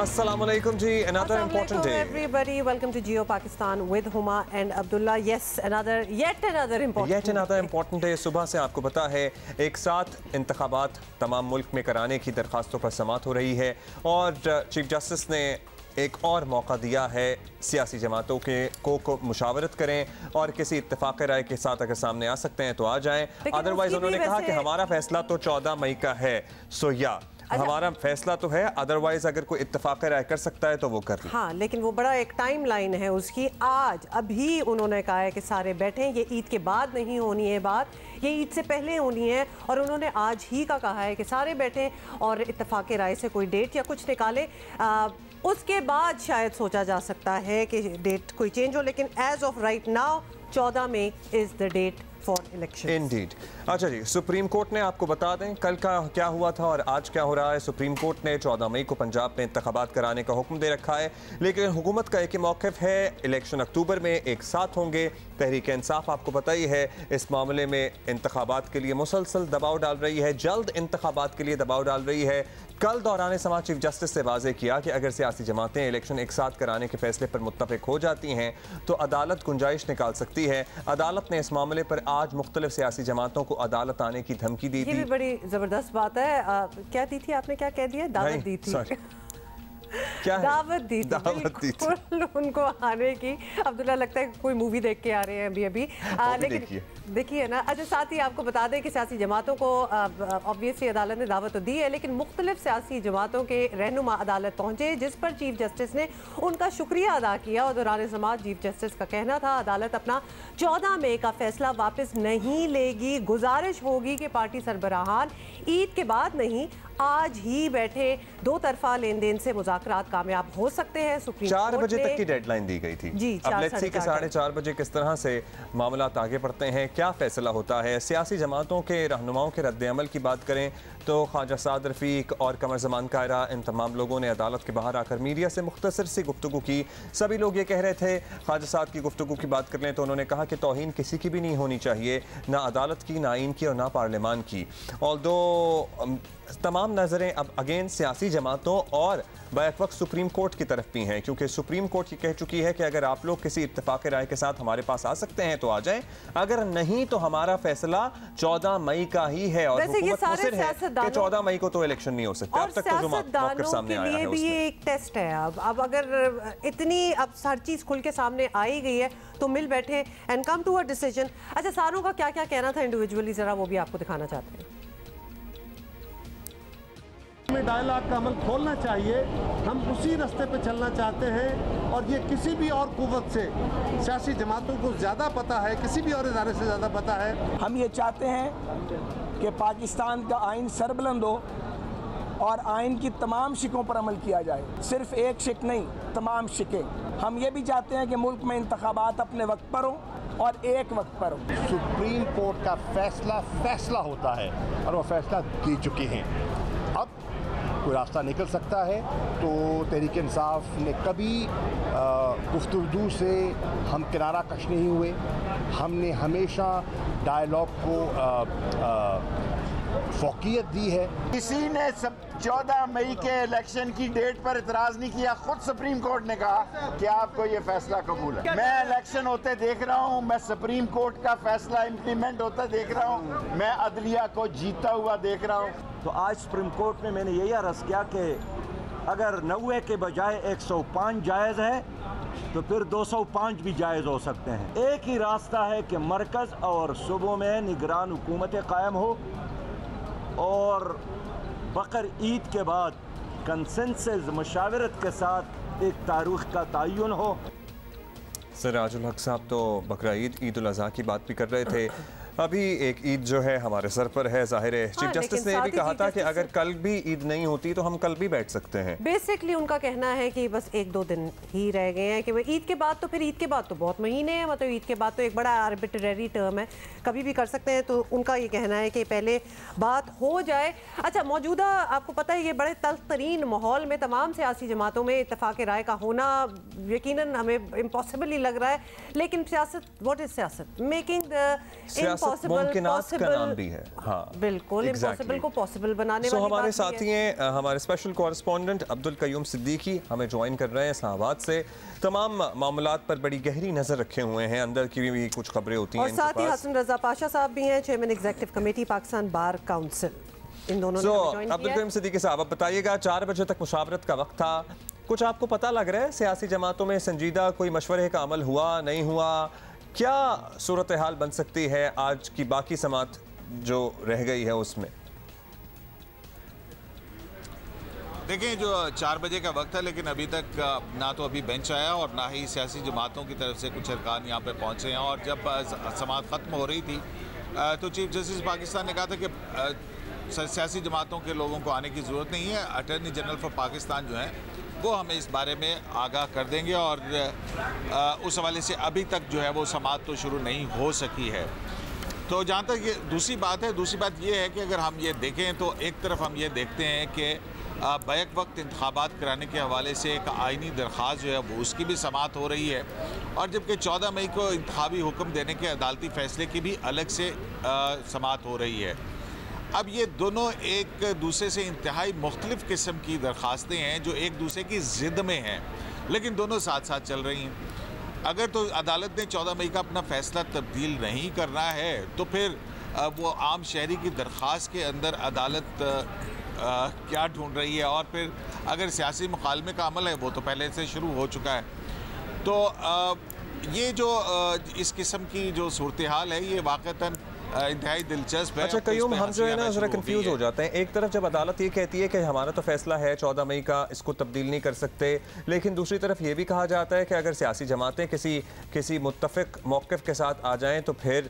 Assalamualaikum ji, another important day. Everybody, welcome to Geo Pakistan with Huma and Abdullah. Yes, yet another important day. सुबह से आपको पता है एक साथ इंतखाबात तमाम मुल्क में कराने की दरखास्तों पर समाअत हो रही है और चीफ जस्टिस ने एक और मौका दिया है सियासी जमातों को मुशावरत करें और किसी इत्तेफाक राय के साथ अगर सामने आ सकते हैं तो आ जाएं। अदरवाइज उन्होंने कहा कि हमारा फैसला तो 14 मई का है, सो या हमारा फैसला तो है, अदरवाइज अगर कोई इत्तेफाक राय कर सकता है तो वो कर ले। हाँ, लेकिन वो बड़ा एक टाइम लाइन है उसकी। आज अभी उन्होंने कहा है कि सारे बैठे, ये ईद के बाद नहीं होनी है बात, ये ईद से पहले होनी है और उन्होंने आज ही का कहा है कि सारे बैठे और इत्तेफाक राय से कोई डेट या कुछ निकाले। उसके बाद शायद सोचा जा सकता है कि डेट कोई चेंज हो, लेकिन as of right now 14 May is the date for election. Indeed. अच्छा जी, सुप्रीम कोर्ट ने आपको बता दें कल का क्या हुआ था और आज क्या हो रहा है। सुप्रीम कोर्ट ने 14 मई को पंजाब में इंतखाबात कराने का हुक्म दे रखा है, लेकिन हुकूमत का एक ही मौक़िफ़ है, इलेक्शन अक्टूबर में एक साथ होंगे। तहरीक इंसाफ आपको पता ही है इस मामले में इंतखाबात के लिए मुसलसल दबाव डाल रही है, जल्द इंतखाबात के लिए दबाव डाल रही है। कल दौरान समाज चीफ जस्टिस से वाज़ेह किया कि अगर सियासी जमातें इलेक्शन एक साथ कराने के फैसले पर मुत्तफ़िक हो जाती हैं तो अदालत गुंजाइश निकाल सकती है। अदालत ने इस मामले पर आज मुख्तलिफ सियासी जमातों को अदालत आने की धमकी दी थी। ये भी बड़ी ज़बरदस्त बात है। क्या दी थी आपने, क्या कह दिया? दावत दी थी। क्या दावत दी थी उनको आने की। अब्दुल्ला लगता है कोई मूवी देख के आ रहे हैं अभी लेकिन देखिए ना। अच्छा, साथ ही आपको बता दें कि सियासी जमातों को ऑब्वियसली अदालत ने दावत तो दी है, लेकिन मुख्तलिफ सियासी जमातों के रहनुमा अदालत पहुंचे, जिस पर चीफ जस्टिस ने उनका शुक्रिया अदा किया। और दौरान समाज चीफ जस्टिस का कहना था अदालत अपना 14 मई का फैसला वापस नहीं लेगी। गुजारिश होगी कि पार्टी सरबराहान ईद के बाद नहीं, आज ही बैठे दो तरफा लेन देन से मुज़ाकरात कामयाब हो सकते हैं। सुप्रीम 4 बजे तक की डेडलाइन दी गई थी जी। अब लेट्स सी के 4:30 बजे किस तरह से मामला आगे बढ़ते हैं, क्या फैसला होता है। सियासी जमातों के रहनुमाओं के रद्द अमल की बात करें तो ख्वाजा साद रफ़ीक और कमर ज़मान कायरा, इन तमाम लोगों ने अदालत के बाहर आकर मीडिया से मुख्तसर सी गुफ्तगू की। सभी लोग ये कह रहे थे, ख्वाजा साद की गुफ्तगू की बात कर लें तो उन्होंने कहा कि तौहीन किसी की भी नहीं होनी चाहिए, ना अदालत की, ना आइन की और ना पार्लियामान की। ऑल्दो तमाम नज़रें अब अगेन सियासी जमातों और बैक वक्त सुप्रीम कोर्ट की तरफ भी हैं, क्योंकि सुप्रीम कोर्ट ये कह चुकी है कि अगर आप लोग किसी इत्तेफाक राय के साथ हमारे पास आ सकते हैं तो आ जाएं, अगर नहीं तो हमारा फैसला 14 मई का ही है। और हुकूमत मुसिर है कि 14 मई को तो इलेक्शन नहीं हो सकता। अब तक तो जो मौक़िफ़ सामने आया है भी ये एक टेस्ट है। अब अगर इतनी अब हर चीज़ खुल के सामने आई गई है तो मिल बैठे and come to a decision. अच्छा, सारों का क्या क्या कहना था इंडिविजुअली, ज़रा वो भी आपको दिखाना चाहते हैं। में डायलॉग का अमल खोलना चाहिए, हम उसी रास्ते पे चलना चाहते हैं और ये किसी भी और कुव्वत से सियासी जमातों को ज़्यादा पता है, किसी भी और इदारे से ज़्यादा पता है। हम ये चाहते हैं कि पाकिस्तान का आइन सरबुलंद हो और आइन की तमाम शिकों पर अमल किया जाए, सिर्फ एक शिक नहीं, तमाम शिकें। हम ये भी चाहते हैं कि मुल्क में इंतखाबात अपने वक्त पर हो और एक वक्त पर हो। सुप्रीम कोर्ट का फैसला होता है और वो फैसला दे चुके हैं। अब कोई रास्ता निकल सकता है तो तहरीक इंसाफ ने कभी गुफ्तगू से हम किनारा कश नहीं हुए। हमने हमेशा डायलॉग को फौकियत दी है। किसी ने 14 मई के इलेक्शन की डेट पर इतराज़ नहीं किया। खुद सुप्रीम कोर्ट ने कहा कि आपको ये फैसला कबूल है। मैं इलेक्शन होते देख रहा हूँ, मैं सुप्रीम कोर्ट का फैसला इम्प्लीमेंट होता देख रहा हूँ, मैं अदलिया को जीता हुआ देख रहा हूँ। तो आज सुप्रीम कोर्ट में मैंने यही अर्ज़ किया कि अगर 90 के बजाय 105 जायज़ है तो फिर 205 भी जायज़ हो सकते हैं। एक ही रास्ता है कि मरकज़ और सूबों में निगरान हुकूमतें कायम हो और बकर ईद के बाद कंसेंसस मुशावरत के साथ एक तारीख का तयन हो। सिराजुल हक साहब तो बकरा ईद उल अज़हा की बात भी कर रहे थे। अभी एक ईद जो है हमारे सर पर है, जाहिर है। चीफ जस्टिस ने भी कहा था कि अगर कल भी ईद नहीं होती तो हम कल भी बैठ सकते हैं। बेसिकली उनका कहना है कि बस 1-2 दिन ही रह गए हैं कि वो ईद के बाद, तो फिर ईद के बाद तो बहुत महीने हैं, मतलब ईद के बाद तो एक बड़ा आर्बिट्रेरी टर्म है, कभी भी कर सकते हैं। तो उनका ये कहना है कि पहले बात हो जाए। अच्छा, मौजूदा आपको पता है ये बड़े तल्ख तरीन माहौल में तमाम सियासी जमातों में इत्तेफाक राय का होना यकीनन हमें इम्पॉसिबल ही लग रहा है, लेकिन सियासत, व्हाट इज सियासत? मेकिंग द मुमकिनात का नाम भी है। हाँ बिल्कुल, इम्पॉसिबल को पॉसिबल बनाने वाली हमारे बात साथी हैं हमारे स्पेशल कॉरेस्पॉन्डेंट अब्दुल कयूम सिद्दीकी, हमें ज्वाइन कर रहे हैं इस्लामाबाद से। तमाम मामलात पर बड़ी गहरी नजर रखे हुए हैं, अंदर की भी कुछ खबरें होती हैं। और साथ ही हसन रजा पाशा साहब भी हैं, chairman executive committee Pakistan bar council. इन दोनों ने ज्वाइन किया। अब्दुल कयूम सिद्दीकी साहब, अब बताइएगा, 4 बजे तक मुशावरत का वक्त था, कुछ आपको पता लग रहा है सियासी जमातों में संजीदा कोई मशवरे का अमल हुआ नहीं हुआ? क्या सूरत हाल बन सकती है आज की बाकी समात जो रह गई है उसमें? देखें, जो 4 बजे का वक्त है, लेकिन अभी तक ना तो अभी बेंच आया और ना ही सियासी जमातों की तरफ से कुछ अरकान यहाँ पे पहुँचे हैं। और जब समात ख़त्म हो रही थी तो चीफ जस्टिस पाकिस्तान ने कहा था कि सियासी जमातों के लोगों को आने की ज़रूरत नहीं है, अटॉर्नी जनरल फॉर पाकिस्तान जो हैं वो हमें इस बारे में आगाह कर देंगे। और उस हवाले से अभी तक जो है वो समात तो शुरू नहीं हो सकी है। तो जहाँ तक ये दूसरी बात है, दूसरी बात ये है कि अगर हम ये देखें तो एक तरफ हम ये देखते हैं कि बैक वक्त इंतखाबात कराने के हवाले से एक आइनी दरख्वास्त जो है वो उसकी भी समात हो रही है, और जबकि 14 मई को इंतखाबी हुक्म देने के अदालती फ़ैसले की भी अलग से समात हो रही है। अब ये दोनों एक दूसरे से इंतहाई मुख्तलिफ़ किस्म की दरख्वास्तें हैं जो एक दूसरे की ज़िद में हैं, लेकिन दोनों साथ साथ चल रही हैं। अगर तो अदालत ने 14 मई का अपना फ़ैसला तब्दील नहीं करना है तो फिर वो आम शहरी की दरख्वास्त के अंदर अदालत क्या ढूंढ रही है, और फिर अगर सियासी मुकालमे का अमल है वो तो पहले से शुरू हो चुका है। तो ये जो इस किस्म की जो सूरत हाल है ये वाक़तन इंतहाई दिलचस्प है। अच्छा कयूम, हम जो है ना ज़रा कंफ्यूज हो जाते हैं। एक तरफ जब अदालत ये कहती है कि हमारा तो फैसला है 14 मई का, इसको तब्दील नहीं कर सकते, लेकिन दूसरी तरफ ये भी कहा जाता है कि अगर सियासी जमातें किसी मुत्तफ़िक मौक़िफ़ के साथ आ जाएं तो फिर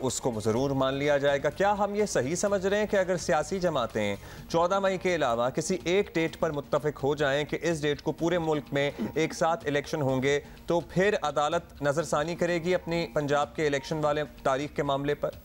उसको ज़रूर मान लिया जाएगा। क्या हम ये सही समझ रहे हैं कि अगर सियासी जमातें 14 मई के अलावा किसी एक डेट पर मुत्तफ़िक हो जाएँ कि इस डेट को पूरे मुल्क में एक साथ इलेक्शन होंगे तो फिर अदालत नज़रसानी करेगी अपनी पंजाब के इलेक्शन वाले तारीख के मामले पर?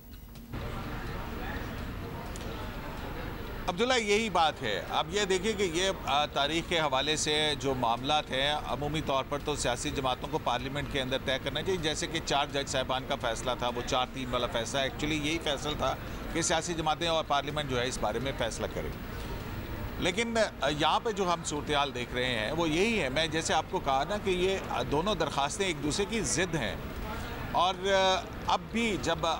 अब्दुल्ला, यही बात है। अब ये देखिए कि ये तारीख़ के हवाले से जो मामलात हैं अमूमी तौर पर तो सियासी जमातों को पार्लियामेंट के अंदर तय करना चाहिए। जैसे कि 4 जज साहिबान का फ़ैसला था, वो 4-3 वाला फ़ैसला, एक्चुअली यही फ़ैसला था कि सियासी जमातें और पार्लियामेंट जो है इस बारे में फ़ैसला करें। लेकिन यहाँ पे जो हम सूरत हाल देख रहे हैं वो यही है। मैं जैसे आपको कहा ना कि ये दोनों दरख्वास्तें एक दूसरे की ज़िद हैं, और अब भी जब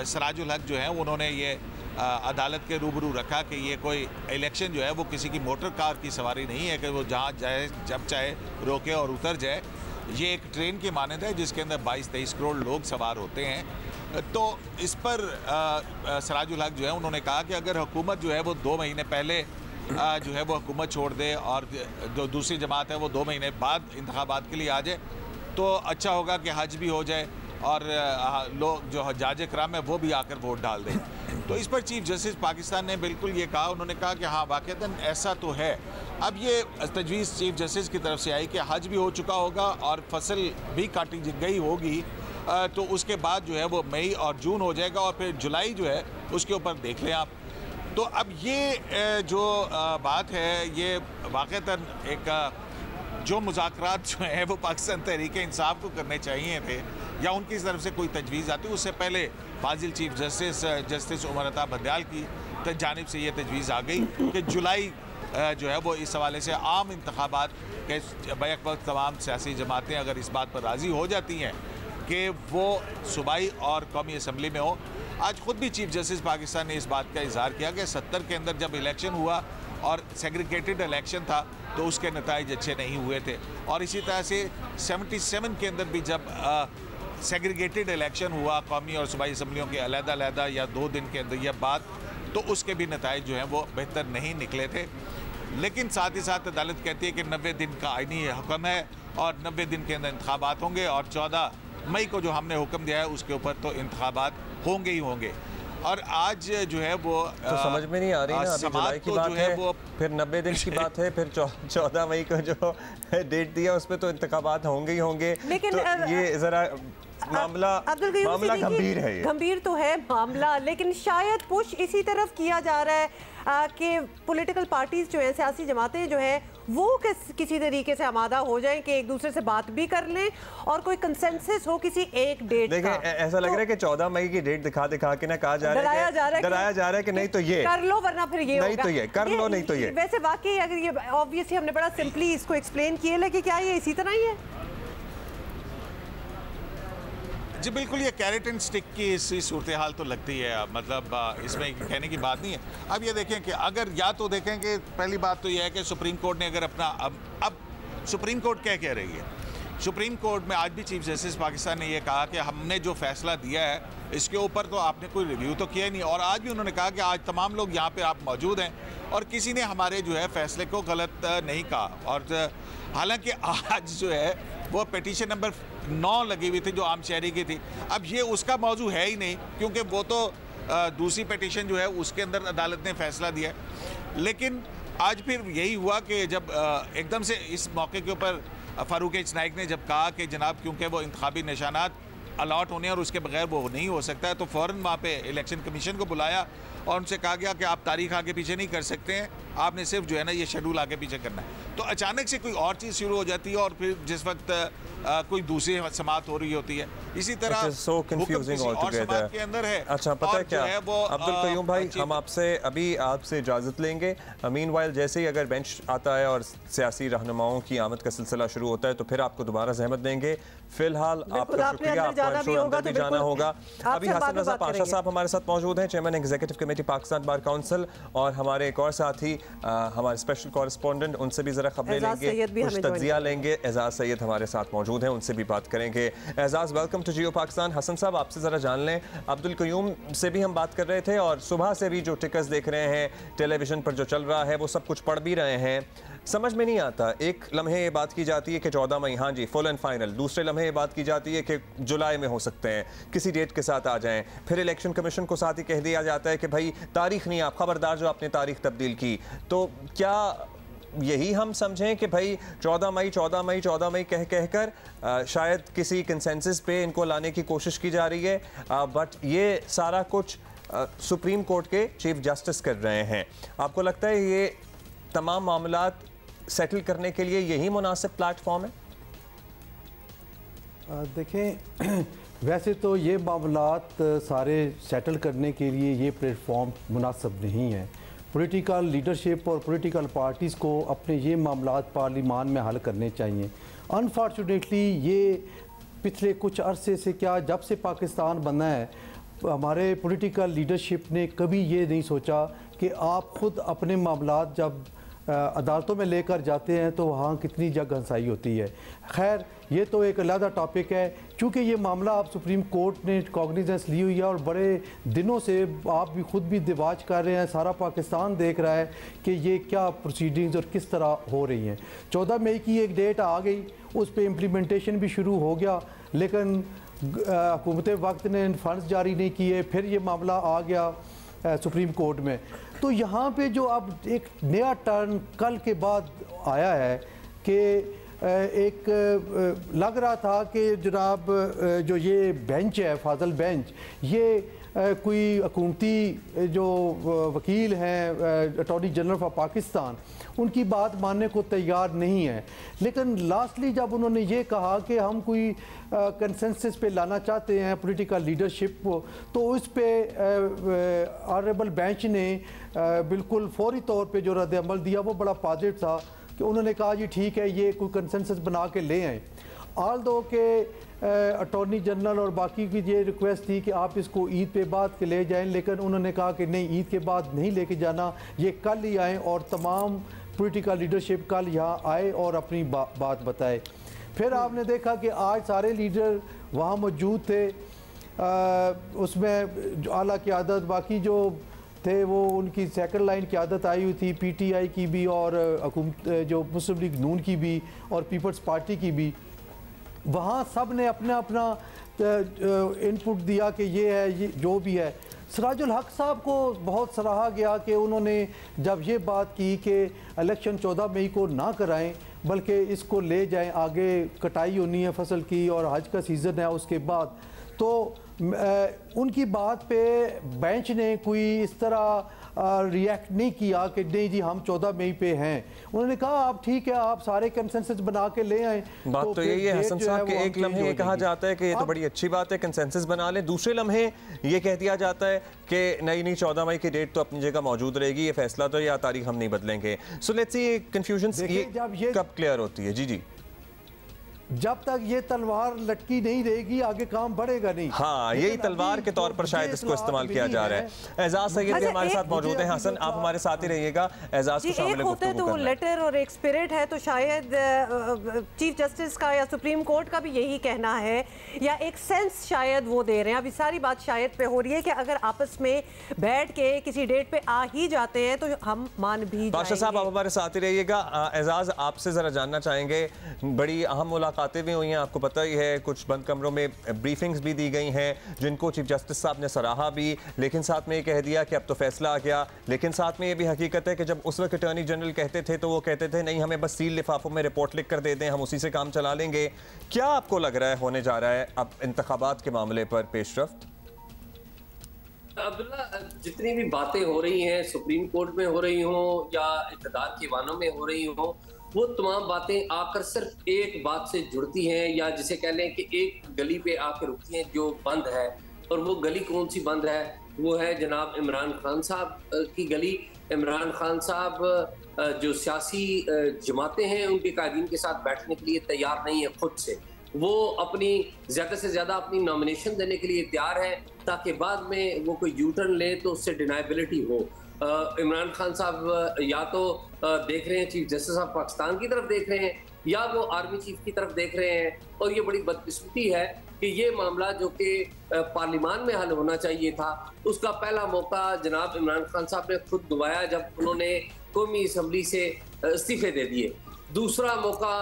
सराजुल हक जो है उन्होंने ये अदालत के रूबरू रखा कि ये कोई इलेक्शन जो है वो किसी की मोटर कार की सवारी नहीं है कि वो जहाँ जाए जब चाहे रोके और उतर जाए। ये एक ट्रेन की मानद है जिसके अंदर 22-23 करोड़ लोग सवार होते हैं। तो इस पर सराजुल हक जो है उन्होंने कहा कि अगर हुकूमत जो है वो 2 महीने पहले जो है वो हुकूमत छोड़ दे और जो दूसरी जमात है वो 2 महीने बाद इंतखाबात के लिए आ जाए तो अच्छा होगा कि हज भी हो जाए और लोग जो हजाज कराम है वो भी आकर वोट डाल दें। तो इस पर चीफ जस्टिस पाकिस्तान ने बिल्कुल ये कहा, उन्होंने कहा कि हाँ वाक़तन ऐसा तो है। अब ये तजवीज़ चीफ जस्टिस की तरफ से आई कि हज भी हो चुका होगा और फसल भी काटी गई होगी, तो उसके बाद जो है वो मई और जून हो जाएगा और फिर जुलाई जो है उसके ऊपर देख लें आप। तो अब ये जो बात है ये वाक़तन एक जो मुज़ाकरात जो हैं वो पाकिस्तान तहरीक इंसाफ को करने चाहिए थे या उनकी तरफ से कोई तजवीज़ आती, उससे पहले फाजिल चीफ जस्टिस उमर अता बंदयाल की जानिब से ये तजवीज़ आ गई कि जुलाई जो है वो इस हवाले से आम इंतखाबात के बैक वक्त तमाम सियासी जमातें अगर इस बात पर राज़ी हो जाती हैं कि वो सूबाई और कौमी असम्बली में हो। आज ख़ुद भी चीफ जस्टिस पाकिस्तान ने इस बात का इजहार किया कि 70 के अंदर जब इलेक्शन हुआ और सेग्रीगेटेड इलेक्शन था तो उसके नताइज अच्छे नहीं हुए थे, और इसी तरह से 77 के अंदर भी जब सेग्रीगेटेड इलेक्शन हुआ कौमी और सूबाई असम्बलियों के अलग-अलग या 2 दिन के अंदर या बाद, तो उसके भी नताइज जो हैं वो बेहतर नहीं निकले थे। लेकिन साथ ही साथ अदालत कहती है कि 90 दिन का आइनी हुक्म है और 90 दिन के अंदर इंतखाबात होंगे और 14 मई को जो हमने हुक्म दिया है उसके ऊपर तो इंतखाबात होंगे ही होंगे। और आज जो है वो तो समझ में नहीं आ रही ना, अभी जुलाई की बात है वो फिर 90 दिन की बात है, फिर 14 मई को जो डेट दिया उस पर तो इंतखाबात होंगे ही होंगे। लेकिन तो ये जरा मामला गंभीर है, गंभीर तो है मामला, लेकिन शायद पुश इसी तरफ किया जा रहा है कि पॉलिटिकल पार्टीज जो है, सियासी जमातें जो हैं वो किसी तरीके से आमादा हो जाए कि एक दूसरे से बात भी कर लें और कोई कंसेंसस हो किसी एक डेट का। ऐसा लग रहा है कि 14 मई की डेट दिखा के ना कहा जा रहा है, डराया जा रहा है कि नहीं तो ये कर लो वरना फिर ये नहीं तो ये कर लो नहीं तो ये। वैसे वाकई अगर ये ऑब्वियसली हमने बड़ा सिंपली इसको एक्सप्लेन किया, लेकिन क्या ये इसी तरह ही है? जी बिल्कुल, ये कैरेट एंड स्टिक की इसी सूरत हाल तो लगती है, मतलब इसमें कहने की बात नहीं है। अब ये देखें कि अगर या तो देखें कि पहली बात तो ये है कि सुप्रीम कोर्ट ने अगर अपना अब सुप्रीम कोर्ट क्या कह रही है, सुप्रीम कोर्ट में आज भी चीफ जस्टिस पाकिस्तान ने ये कहा कि हमने जो फैसला दिया है इसके ऊपर तो आपने कोई रिव्यू तो किया नहीं, और आज भी उन्होंने कहा कि आज तमाम लोग यहाँ पे आप मौजूद हैं और किसी ने हमारे जो है फैसले को गलत नहीं कहा। और हालांकि आज जो है वो पिटीशन नंबर 9 लगी हुई थी जो आम शहरी की थी, अब ये उसका मौजू है ही नहीं क्योंकि वो तो दूसरी पिटीशन जो है उसके अंदर अदालत ने फैसला दिया। लेकिन आज फिर यही हुआ कि जब एकदम से इस मौके के ऊपर फारूक एच नाइक ने जब कहा कि जनाब क्योंकि वो इंतखाबी निशानात अलॉट होने और उसके बगैर वो नहीं हो सकता है, तो फ़ौरन वहाँ पे इलेक्शन कमीशन को बुलाया और उनसे कहा गया कि आप तारीख आगे पीछे नहीं कर सकते हैं, आपने सिर्फ जो है ना ये शेड्यूल आगे पीछे करना है। तो अचानक से कोई और चीज़ शुरू हो जाती है और फिर जिस वक्त कोई दूसरी समात हो रही होती है, इसी तरह और समात के अंदर है। अच्छा पता है क्या अब्दुल कयूम भाई, हम आपसे इजाज़त लेंगे। मीनवाइल जैसे ही अगर बेंच आता है और सियासी रहनुमाओं की आमद का सिलसिला शुरू होता है तो फिर आपको दोबारा जहमत देंगे। फिलहाल आपका शुक्रिया, आपको अंदर भी जाना होगा। अभी हसन रज़ा पाशा साहब हमारे साथ मौजूद हैं, chairman executive committee Pakistan bar council, और हमारे एक और साथी हमारे स्पेशल कॉरेस्पॉन्डेंट, उनसे भी जरा खबरें लेंगे, कुछ तज्जिया लेंगे। एजाज सैयद हमारे साथ मौजूद हैं, उनसे भी बात करेंगे। एजाज, वेलकम टू जियो पाकिस्तान। हसन साहब आपसे जरा जान लें, अब्दुल कयूम से भी हम बात कर रहे थे और सुबह से भी जो टिकट्स देख रहे हैं टेलीविजन पर जो चल रहा है वो सब कुछ पढ़ भी रहे हैं, समझ में नहीं आता। एक लम्हे ये बात की जाती है कि 14 मई हाँ जी फुल एंड फाइनल, दूसरे लम्हे ये बात की जाती है कि जुलाई में हो सकते हैं, किसी डेट के साथ आ जाएं, फिर इलेक्शन कमीशन को साथ ही कह दिया जाता है कि भाई तारीख नहीं, आप खबरदार जो आपने तारीख तब्दील की। तो क्या यही हम समझें कि भाई 14 मई कहकर शायद किसी कंसेंसस पे इनको लाने की कोशिश की जा रही है, बट ये सारा कुछ सुप्रीम कोर्ट के चीफ जस्टिस कर रहे हैं। आपको लगता है ये तमाम मामलात सेटल करने के लिए यही मुनासिब प्लेटफॉर्म है? देखें, वैसे तो ये मामलात सारे सेटल करने के लिए ये प्लेटफॉर्म मुनासिब नहीं है। पॉलिटिकल लीडरशिप और पॉलिटिकल पार्टीज़ को अपने ये मामलात पार्लिमान में हल करने चाहिए। अनफॉर्चुनेटली ये पिछले कुछ अरसे से, क्या जब से पाकिस्तान बना है, हमारे पॉलिटिकल लीडरशिप ने कभी ये नहीं सोचा कि आप ख़ुद अपने मामलात जब अदालतों में लेकर जाते हैं तो वहाँ कितनी जग हंसाई होती है। खैर, ये तो एक अलग टॉपिक है। चूँकि ये मामला आप सुप्रीम कोर्ट ने कॉग्निजेंस ली हुई है और बड़े दिनों से आप भी खुद भी दिवाज कर रहे हैं, सारा पाकिस्तान देख रहा है कि ये क्या प्रोसीडिंग्स और किस तरह हो रही हैं। 14 मई की एक डेट आ गई, उस पर इम्प्लीमेंटेशन भी शुरू हो गया, लेकिन हुकूमत वक्त ने फंड्स जारी नहीं किए, फिर ये मामला आ गया सुप्रीम कोर्ट में। तो यहाँ पे जो अब एक नया टर्न कल के बाद आया है कि एक लग रहा था कि जनाब जो ये बेंच है, फाजल बेंच, ये कोई हुकूमती जो वकील हैं अटॉर्नी जनरल ऑफ पाकिस्तान, उनकी बात मानने को तैयार नहीं है। लेकिन लास्टली जब उन्होंने ये कहा कि हम कोई कंसेंसस पे लाना चाहते हैं पॉलिटिकल लीडरशिप को, तो उस पर ऑनरेबल बेंच ने बिल्कुल फौरी तौर पे जो रद्द अमल दिया वो बड़ा पॉजिटिव था कि उन्होंने कहा जी ठीक है, ये कोई कंसेंसस बना के ले आए। आल दो के अटॉर्नी जनरल और बाकी की ये रिक्वेस्ट थी कि आप इसको ईद पे बाद के ले जाएं, लेकिन उन्होंने कहा कि नहीं, ईद के बाद नहीं लेके जाना, ये कल ही आएँ और तमाम पॉलिटिकल लीडरशिप कल यहाँ आए और अपनी बात बताए। फिर आपने देखा कि आज सारे लीडर वहाँ मौजूद थे, उसमें आला क़यादत बाकी जो थे वो उनकी सेकंड लाइन क़यादत आई हुई थी, पीटीआई की भी और जो मुस्लिम लीग नून की भी और पीपल्स पार्टी की भी। वहाँ सब ने अपना अपना इनपुट दिया कि ये है, ये जो भी है। सिराजुल हक साहब को बहुत सराहा गया कि उन्होंने जब ये बात की कि इलेक्शन 14 मई को ना कराएं बल्कि इसको ले जाएं, आगे कटाई होनी है फसल की और हज का सीज़न है उसके बाद, तो उनकी बात पे बेंच ने कोई इस तरह रिएक्ट नहीं किया कि नहीं जी हम 14 मई पे हैं। उन्होंने कहा आप ठीक है, आप सारे कंसेंसस बना के ले आए। बात तो यही है हसन साहब के एक लम्हे ये कहा जाता है कि ये तो बड़ी अच्छी बात है, कंसेंसस बना लें, दूसरे लम्हे ये कह दिया जाता है कि नहीं 14 मई की डेट तो अपनी जगह मौजूद रहेगी, ये फैसला तो या तारीख हम नहीं बदलेंगे। सो लेट्स सी कंफ्यूजन ये कब क्लियर होती है? जी जी, जब तक ये तलवार लटकी नहीं रहेगी आगे काम बढ़ेगा नहीं। हाँ, यही तलवार के तौर पर शायद इसको इस्तेमाल किया जा रहा है। एजाज सैयद भी हमारे साथ मौजूद हैं। हसन आप हमारे साथ ही रहिएगा। एजाज को शामिल होता है तो लेटर और एक स्पिरिट है, तो शायद चीफ जस्टिस का या सुप्रीम कोर्ट का भी यही कहना है, या एक सेंस शायद वो दे रहे हैं। अभी सारी बात शायद पे हो रही है कि अगर आपस में बैठ के किसी डेट पे आ ही जाते हैं तो हम मान भी बादशाह साहब आप हमारे साथ ही रहिएगा। एजाज आपसे जरा जानना चाहेंगे, बड़ी अहम मुलाकातें भी हुई हैं, आपको पता ही है, कुछ बंद कमरों में ब्रीफिंग्स भी दी गई हैं जिनको चीफ जस्टिस साहब ने सराहा भी, लेकिन साथ में ये कह दिया कि अब तो फैसला आ गया। लेकिन साथ में ये भी हकीकत है कि जब उस वक्त अटॉर्नी जनरल कहते थे तो वो कहते थे नहीं हमें बस सील लिफाफों में रिपोर्ट लिख कर दे दें, हम उसी से काम चला लेंगे। क्या आपको लग रहा है होने जा रहा है अब इंतखाबात के मामले पर पेशरफ्त? अब्दुल्ला, जितनी भी बातें हो रही हैं सुप्रीम कोर्ट में हो रही हों या इक़्तिदार के वानों में हो रही हों, वो तमाम बातें आकर सिर्फ एक बात से जुड़ती हैं, या जिसे कह लें कि एक गली पे आकर रुकती हैं जो बंद है। और वो गली कौन सी बंद है? वो है जनाब इमरान खान साहब की गली। इमरान खान साहब जो सियासी जमातें हैं उनके कायदीन के साथ बैठने के लिए तैयार नहीं है खुद से। वो अपनी ज़्यादा से ज़्यादा अपनी नॉमिनेशन देने के लिए तैयार है ताकि बाद में वो कोई यू टर्न ले तो उससे डिनाइबिलिटी हो। इमरान खान साहब या तो देख रहे हैं चीफ जस्टिस ऑफ पाकिस्तान की तरफ देख रहे हैं, या वो आर्मी चीफ की तरफ देख रहे हैं। और ये बड़ी बदकिस्मती है कि ये मामला जो कि पार्लियामान में हल होना चाहिए था, उसका पहला मौका जनाब इमरान खान साहब ने खुद गंवाया जब उन्होंने कौमी असम्बली से इस्तीफे दे दिए। दूसरा मौका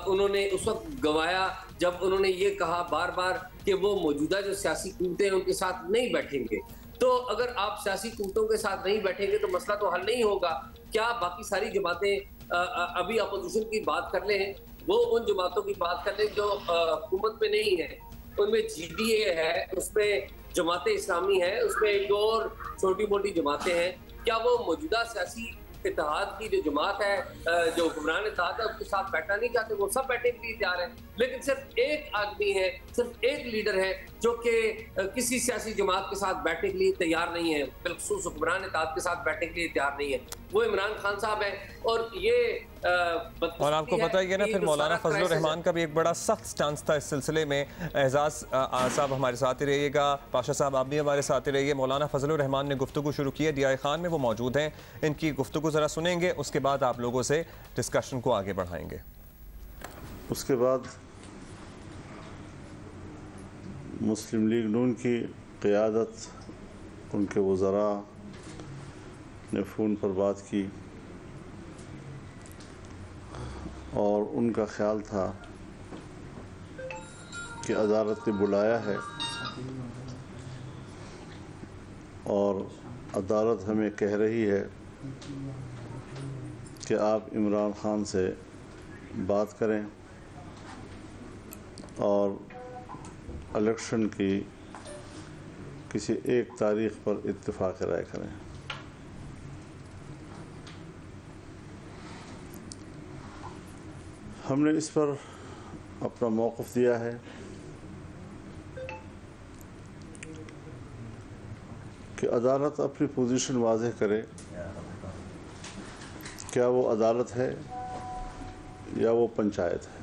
उन्होंने उस वक्त गंवाया जब उन्होंने ये कहा बार बार कि वो मौजूदा जो सियासी कुव्वतें हैं उनके साथ नहीं बैठेंगे। तो अगर आप सियासी कुव्वतों के साथ नहीं बैठेंगे तो मसला तो हल नहीं होगा। क्या बाकी सारी जमातें अभी अपोजिशन की बात कर लें, वो उन जमातों की बात कर लें जो हुकूमत में नहीं है, उनमें GDA है, उसमें जमात इस्लामी है, उसमें एक और छोटी मोटी जमातें हैं। क्या वो मौजूदा सियासी इत्तेहाद की जो जमात है, जो हुक्मरान इत्तेहाद है, उसके साथ बैठना नहीं चाहते? वो सब बैठने के लिए तैयार हैं, लेकिन सिर्फ एक आदमी है, सिर्फ एक लीडर है जो कि किसी सियासी जमात के साथ बैठने के लिए तैयार नहीं है, बिलखुसूस हुक्मरान इत्तेहाद के साथ बैठने के लिए तैयार नहीं है। वो इमरान खान साहब है। और ये और आपको पता ही है ना, फिर मौलाना फजलुर रहमान का भी एक बड़ा सख्त स्टांस था इस सिलसिले में। एजाज साहब हमारे साथ ही रहिएगा, पाशा साहब आप भी हमारे साथ ही रहिए। मौलाना फजलुर रहमान ने गुफ्तगू शुरू की है, DI खान में वो मौजूद हैं, इनकी गुफ्तगू ज़रा सुनेंगे, उसके बाद आप लोगों से डिस्कशन को आगे बढ़ाएंगे। उसके बाद मुस्लिम लीग नून की क़यादत, उनके वज़रा ने फ़ोन पर बात की और उनका ख्याल था कि अदालत ने बुलाया है और अदालत हमें कह रही है कि आप इमरान खान से बात करें और इलेक्शन की किसी एक तारीख पर इत्तेफाक राय करें। हमने इस पर अपना मौक़िफ़ दिया है कि अदालत अपनी पोजीशन वाज़ेह करे, क्या वो अदालत है या वो पंचायत है।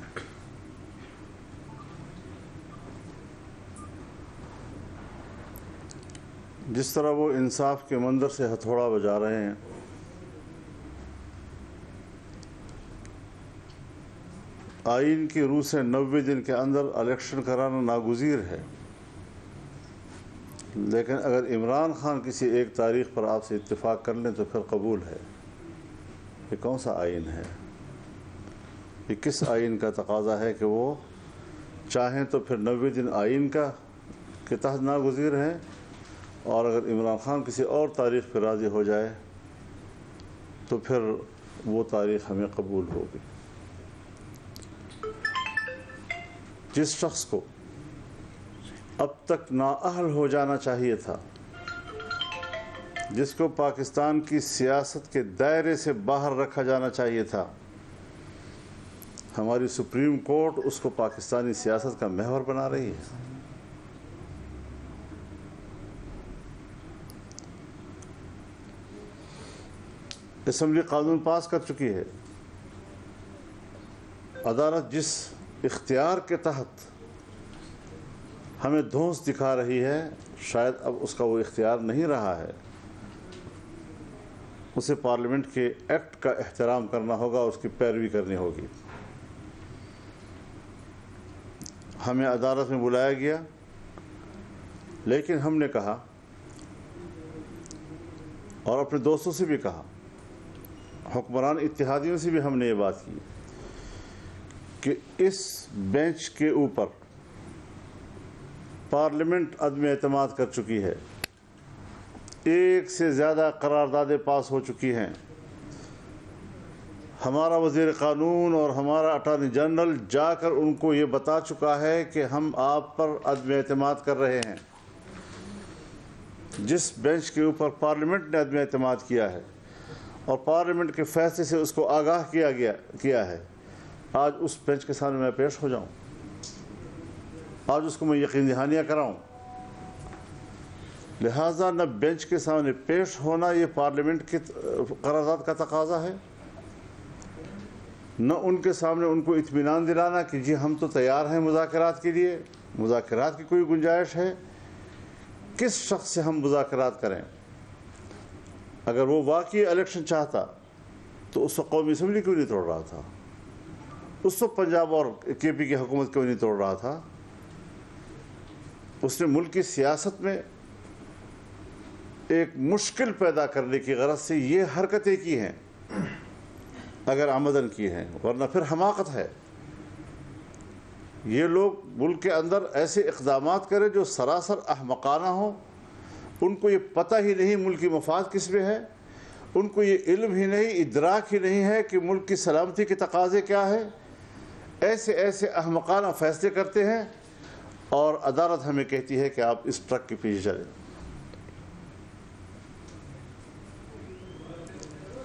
जिस तरह वो इंसाफ के मंदिर से हथौड़ा बजा रहे हैं, आइन की रूह से 90 दिन के अंदर इलेक्शन कराना नागुज़ीर है, लेकिन अगर इमरान खान किसी एक तारीख पर आपसे इत्तेफाक कर लें तो फिर कबूल है। ये कौन सा आइन है? ये किस आइन का तकाजा है कि वो चाहें तो फिर 90 दिन आइन का के तहत नागुज़ीर हैं, और अगर इमरान खान किसी और तारीख पर राज़ी हो जाए तो फिर वो तारीख हमें कबूल होगी। जिस शख्स को अब तक नाअहल हो जाना चाहिए था, जिसको पाकिस्तान की सियासत के दायरे से बाहर रखा जाना चाहिए था, हमारी सुप्रीम कोर्ट उसको पाकिस्तानी सियासत का महवर बना रही है। असेंबली कानून पास कर चुकी है। अदालत जिस इख्तियार के तहत हमें धौंस दिखा रही है, शायद अब उसका वो इख्तियार नहीं रहा है। उसे पार्लियामेंट के एक्ट का एहतराम करना होगा, उसकी पैरवी करनी होगी। हमें अदालत में बुलाया गया, लेकिन हमने कहा और अपने दोस्तों से भी कहा, हुक्मरान इत्तेहादियों से भी हमने ये बात की कि इस बेंच के ऊपर पार्लियामेंट अदम एतमाद कर चुकी है। एक से ज़्यादा करारदादें पास हो चुकी हैं। हमारा वज़ीर क़ानून और हमारा अटॉर्नी जनरल जाकर उनको ये बता चुका है कि हम आप पर अदम एतमाद कर रहे हैं। जिस बेंच के ऊपर पार्लियामेंट ने अदम एतमाद किया है और पार्लियामेंट के फैसले से उसको आगाह किया है, आज उस बेंच के सामने मैं पेश हो जाऊं, आज उसको मैं यकीन दहानियाँ कराऊं। लिहाजा न बेंच के सामने पेश होना ये पार्लियामेंट के करारदाद का तकाजा है, न उनके सामने उनको इत्मीनान दिलाना कि जी हम तो तैयार हैं मुज़ाकरात के लिए, मुज़ाकरात की कोई गुंजाइश है। किस शख्स से हम मुज़ाकरात करें? अगर वो वाकई इलेक्शन चाहता तो उस वक्त कौमी असम्बली क्यों नहीं तोड़ रहा था? उस वक्त पंजाब और KP की हुकूमत क्यों नहीं तोड़ रहा था? उसने मुल्क की सियासत में एक मुश्किल पैदा करने की गरज से ये हरकतें की हैं, अगर आमदन की हैं, वरना फिर हमाकत है। ये लोग मुल्क के अंदर ऐसे इक़दामात करें जो सरासर अहमकाना हो। उनको ये पता ही नहीं मुल्क की मफाद किस में है, उनको ये इल्म ही नहीं, इदराक ही नहीं है कि मुल्क की सलामती के तकाजे क्या है। ऐसे ऐसे अहमकाना फैसले करते हैं और अदालत हमें कहती है कि आप इस ट्रक के पीछे चलें।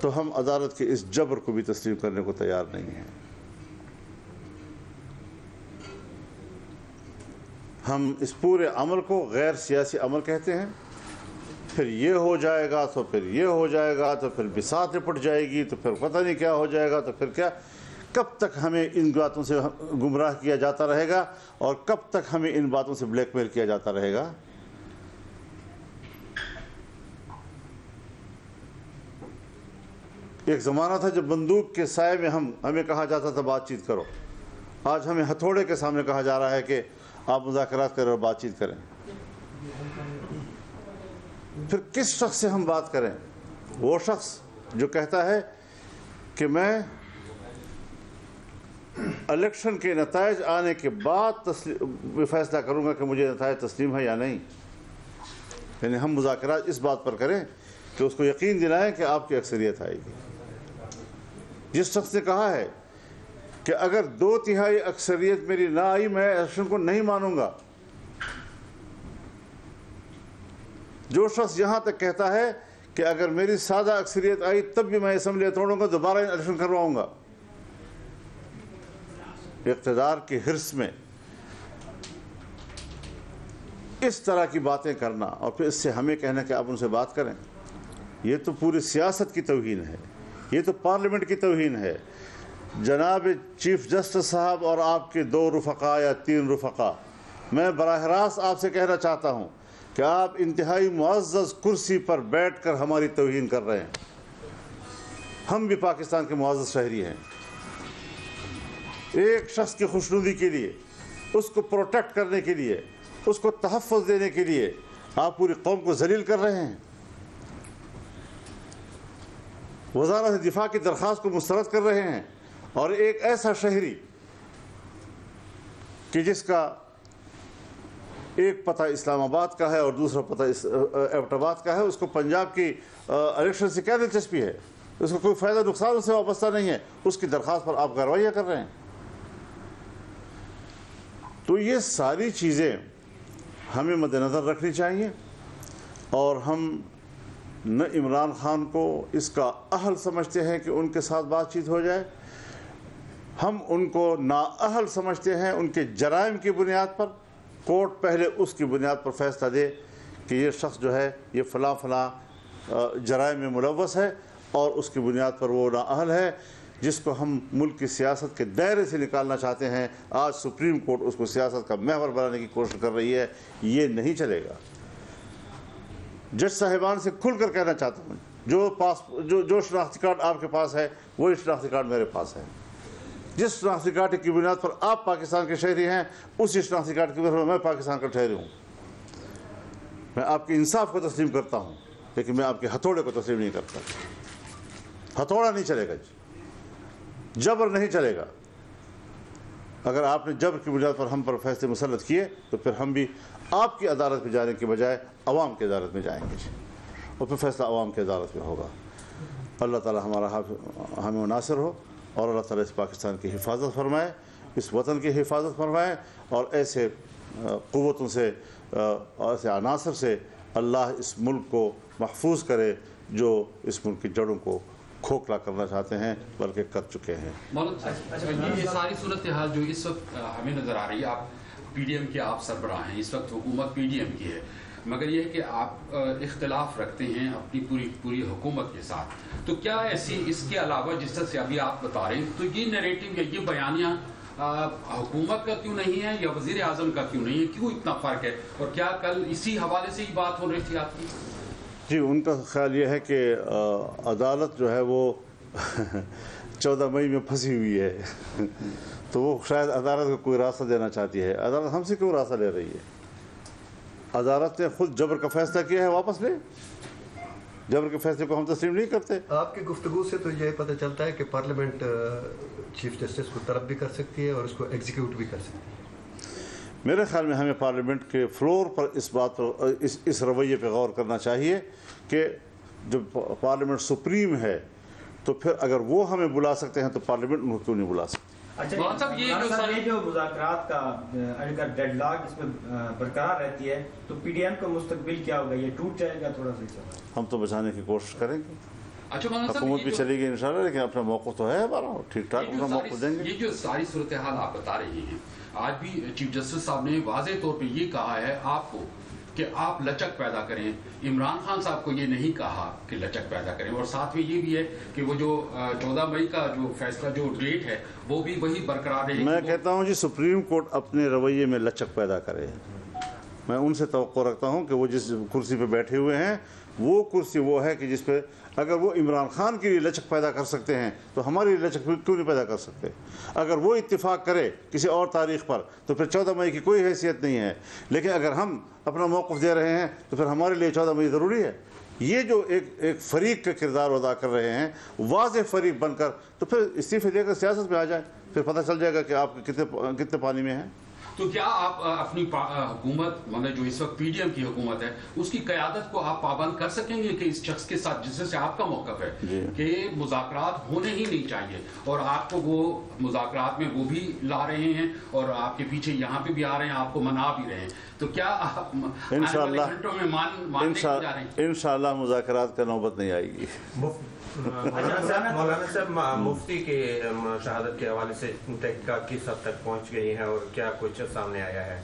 तो हम अदालत के इस जबर को भी तस्लीम करने को तैयार नहीं हैं। हम इस पूरे अमल को गैर सियासी अमल कहते हैं। फिर ये हो जाएगा तो फिर ये हो जाएगा तो फिर बिसात निपट जाएगी तो फिर पता नहीं क्या हो जाएगा तो फिर क्या। कब तक हमें इन बातों से गुमराह किया जाता रहेगा और कब तक हमें इन बातों से ब्लैकमेल किया जाता रहेगा? एक ज़माना था जब बंदूक के साए में हमें कहा जाता था बातचीत करो। आज हमें हथौड़े के सामने कहा जा रहा है कि आप मुज़ाकरात करें और बातचीत करें। फिर किस शख्स से हम बात करें? वो शख्स जो कहता है कि मैं इलेक्शन के नतायज आने के बाद फैसला करूंगा कि मुझे नतायज तस्लीम है या नहीं। यानी हम मुज़ाकरात इस बात पर करें कि उसको यकीन दिलाएं कि आपकी अक्सरियत आएगी। जिस शख्स ने कहा है कि अगर 2/3 अक्सरियत मेरी ना आई मैं इलेक्शन को नहीं मानूंगा, जो शख्स यहां तक कहता है कि अगर मेरी सादा अक्सरियत आई तब भी मैं असम्बली तोड़ूंगा, दोबारा इलेक्शन करवाऊंगा, इक़्तिदार की हिर्स में इस तरह की बातें करना और फिर इससे हमें कहना कि आप उनसे बात करें, ये तो पूरी सियासत की तौहीन है, ये तो पार्लियामेंट की तौहीन है। जनाब चीफ जस्टिस साहब और आपके 2 रुफ़क़ा या 3 रुफ़क़ा, मैं बराह रास्त आपसे कहना चाहता हूँ कि आप इंतहाई मुअज़्ज़ज़ कुर्सी पर बैठ कर हमारी तौहीन कर रहे हैं। हम भी पाकिस्तान के मुअज़्ज़ज़ शहरी हैं। एक शख्स की खुशनुदी के लिए, उसको प्रोटेक्ट करने के लिए, उसको तहफ़्फ़ुज़ देने के लिए आप पूरी कौम को ज़लील कर रहे हैं। वज़ारत दिफ़ा की दरख्वास्त को मुस्तरद कर रहे हैं और एक ऐसा शहरी कि जिसका एक पता इस्लामाबाद का है और दूसरा पता एबटाबाद का है, उसको पंजाब की इलेक्शन से क्या दिलचस्पी है? उसको कोई फ़ायदा नुकसान उससे वाबस्ता नहीं है। उसकी दरख्वास्त पर आप कार्रवाइयाँ कर रहे हैं। तो ये सारी चीज़ें हमें मद्देनज़र रखनी चाहिए और हम न इमरान खान को इसका अहल समझते हैं कि उनके साथ बातचीत हो जाए, हम उनको नाअहल समझते हैं उनके जराइम की बुनियाद पर। कोर्ट पहले उसकी बुनियाद पर फैसला दे कि ये शख्स जो है ये फ़लाँ फ़लाँ जराइम में मुलव्वस है और उसकी बुनियाद पर वो नाअहल है, जिसको हम मुल्क की सियासत के दायरे से निकालना चाहते हैं। आज सुप्रीम कोर्ट उसको सियासत का महवर बनाने की कोशिश कर रही है, ये नहीं चलेगा। जज साहिबान से खुल कर कहना चाहता हूँ, जो शनाख्ती कार्ड आपके पास है वही शनाख्ती कार्ड मेरे पास है। जिस शनाख्ती कार्ड की बुनियाद पर आप पाकिस्तान के शहरी हैं, उसी शनाख्ती कार्ड की बुनियाद पर मैं पाकिस्तान का ठहरी हूँ। मैं आपके इंसाफ को तस्लीम करता हूँ, लेकिन मैं आपके हथौड़े को तस्लीम नहीं करता। हथौड़ा नहीं चलेगा, जबर नहीं चलेगा। अगर आपने जबर की बुनियाद पर हम पर फैसले मुसल्लत किए तो फिर हम भी आपकी अदालत में जाने के बजाय अवाम की अदालत में जाएंगे और फिर फैसला अवाम की अदालत में होगा। अल्लाह ताला हमारा हमें नासिर हो और अल्लाह ताला इस पाकिस्तान की हिफाजत फरमाए, इस वतन की हिफाजत फरमाए और ऐसे क़ुव्वतों से और ऐसे अनासर से अल्लाह इस मुल्क को महफूज करे जो इस मुल्क की जड़ों को खोखला करना चाहते हैं बल्कि कर चुके हैं। ये सारी सूरत हाल जो इस वक्त हमें नज़र आ रही है, आप PDM के आप सरबराह हैं, इस वक्त हुकूमत PDM की है, मगर ये है कि आप इख्तिलाफ रखते हैं अपनी पूरी हुकूमत के साथ, तो क्या ऐसी इसके अलावा जिस तरह से अभी आप बता रहे हैं, तो ये नैरेटिव या ये बयानियाँ हुकूमत का क्यों नहीं है या वज़ीर आज़म का क्यों नहीं है, क्यों इतना फ़र्क है? और क्या कल इसी हवाले से ही बात हो रही थी आपकी? जी, उनका ख्याल ये है कि अदालत जो है वो 14 मई में फंसी हुई है तो वो शायद अदालत को कोई रास्ता देना चाहती है। अदालत हमसे क्यों रास्ता ले रही है? अदालत ने खुद जबर का फैसला किया है, वापस ले। जबर के फैसले को हम तस्लीम नहीं करते। आपकी गुफ्तगू से तो ये पता चलता है कि पार्लियामेंट चीफ जस्टिस को तलब भी कर सकती है और उसको एग्जीक्यूट भी कर सकती है। मेरे ख्याल में हमें पार्लियामेंट के फ्लोर पर इस बात पर इस रवैये पर गौर करना चाहिए कि जब पार्लियामेंट सुप्रीम है तो फिर अगर वो हमें बुला सकते हैं तो पार्लियामेंट उनको क्यों नहीं बुला सकती? अच्छा, ये जो मुज़ाकरात का अगर डेडलॉक इसमें बरकरार रहती है तो PDM का मुस्तकबिल क्या होगा? ये टूट जाएगा थोड़ा सा? हम तो बचाने की कोशिश करेंगे। अच्छा, हुकूमत भी चलेगी इंशाल्लाह, लेकिन अपना मौक़िफ़ तो है हमारा, ठीक ठाक अपना मौक़िफ़ देंगे। ये जो सारी सूरत हाल आप बता रही हैं, आज भी चीफ जस्टिस साहब ने वाज़ेह तौर पे ये कहा है आपको कि आप लचक पैदा करें। इमरान खान साहब को ये नहीं कहा कि लचक पैदा करें, और साथ में ये भी है कि वो जो 14 मई का जो फैसला जो डेट है वो भी वही बरकरार है। मैं कहता हूँ जी, सुप्रीम कोर्ट अपने रवैये में लचक पैदा करे। मैं उनसे तवक्को रखता हूँ कि वो जिस कुर्सी पर बैठे हुए हैं वो कुर्सी वो है कि जिस पे अगर वो इमरान खान के लिए लचक पैदा कर सकते हैं तो हमारे लिए लचक क्यों नहीं पैदा कर सकते? अगर वो इत्तेफाक करे किसी और तारीख पर तो फिर 14 मई की कोई हैसियत नहीं है, लेकिन अगर हम अपना मौक़िफ़ दे रहे हैं तो फिर हमारे लिए 14 मई ज़रूरी है। ये जो एक फ़रीक का किरदार अदा कर रहे हैं, वाज़ेह फ़रीक बनकर, तो फिर इस्तीफ़े देकर सियासत में आ जाए, फिर पता चल जाएगा कि आप कितने पानी में हैं। तो क्या आप अपनी हुकूमत, मतलब जो इस वक्त PDM की हुकूमत है, उसकी क़यादत को आप पाबंद कर सकेंगे कि इस शख्स के साथ जिससे आपका मौक़िफ़ है कि मुज़ाकरात होने ही नहीं चाहिए, और आपको वो मुज़ाकरात में वो भी ला रहे हैं और आपके पीछे यहाँ पे भी आ रहे हैं, आपको मना भी रहे हैं, तो क्या आप इंशाअल्लाह मुज़ाकरात का नौबत नहीं आएगी? मौलाना साहब, मुफ्ती के शहादत के हवाले से तहकीकात किस हद तक पहुँच गई है और क्या कुछ सामने आया है?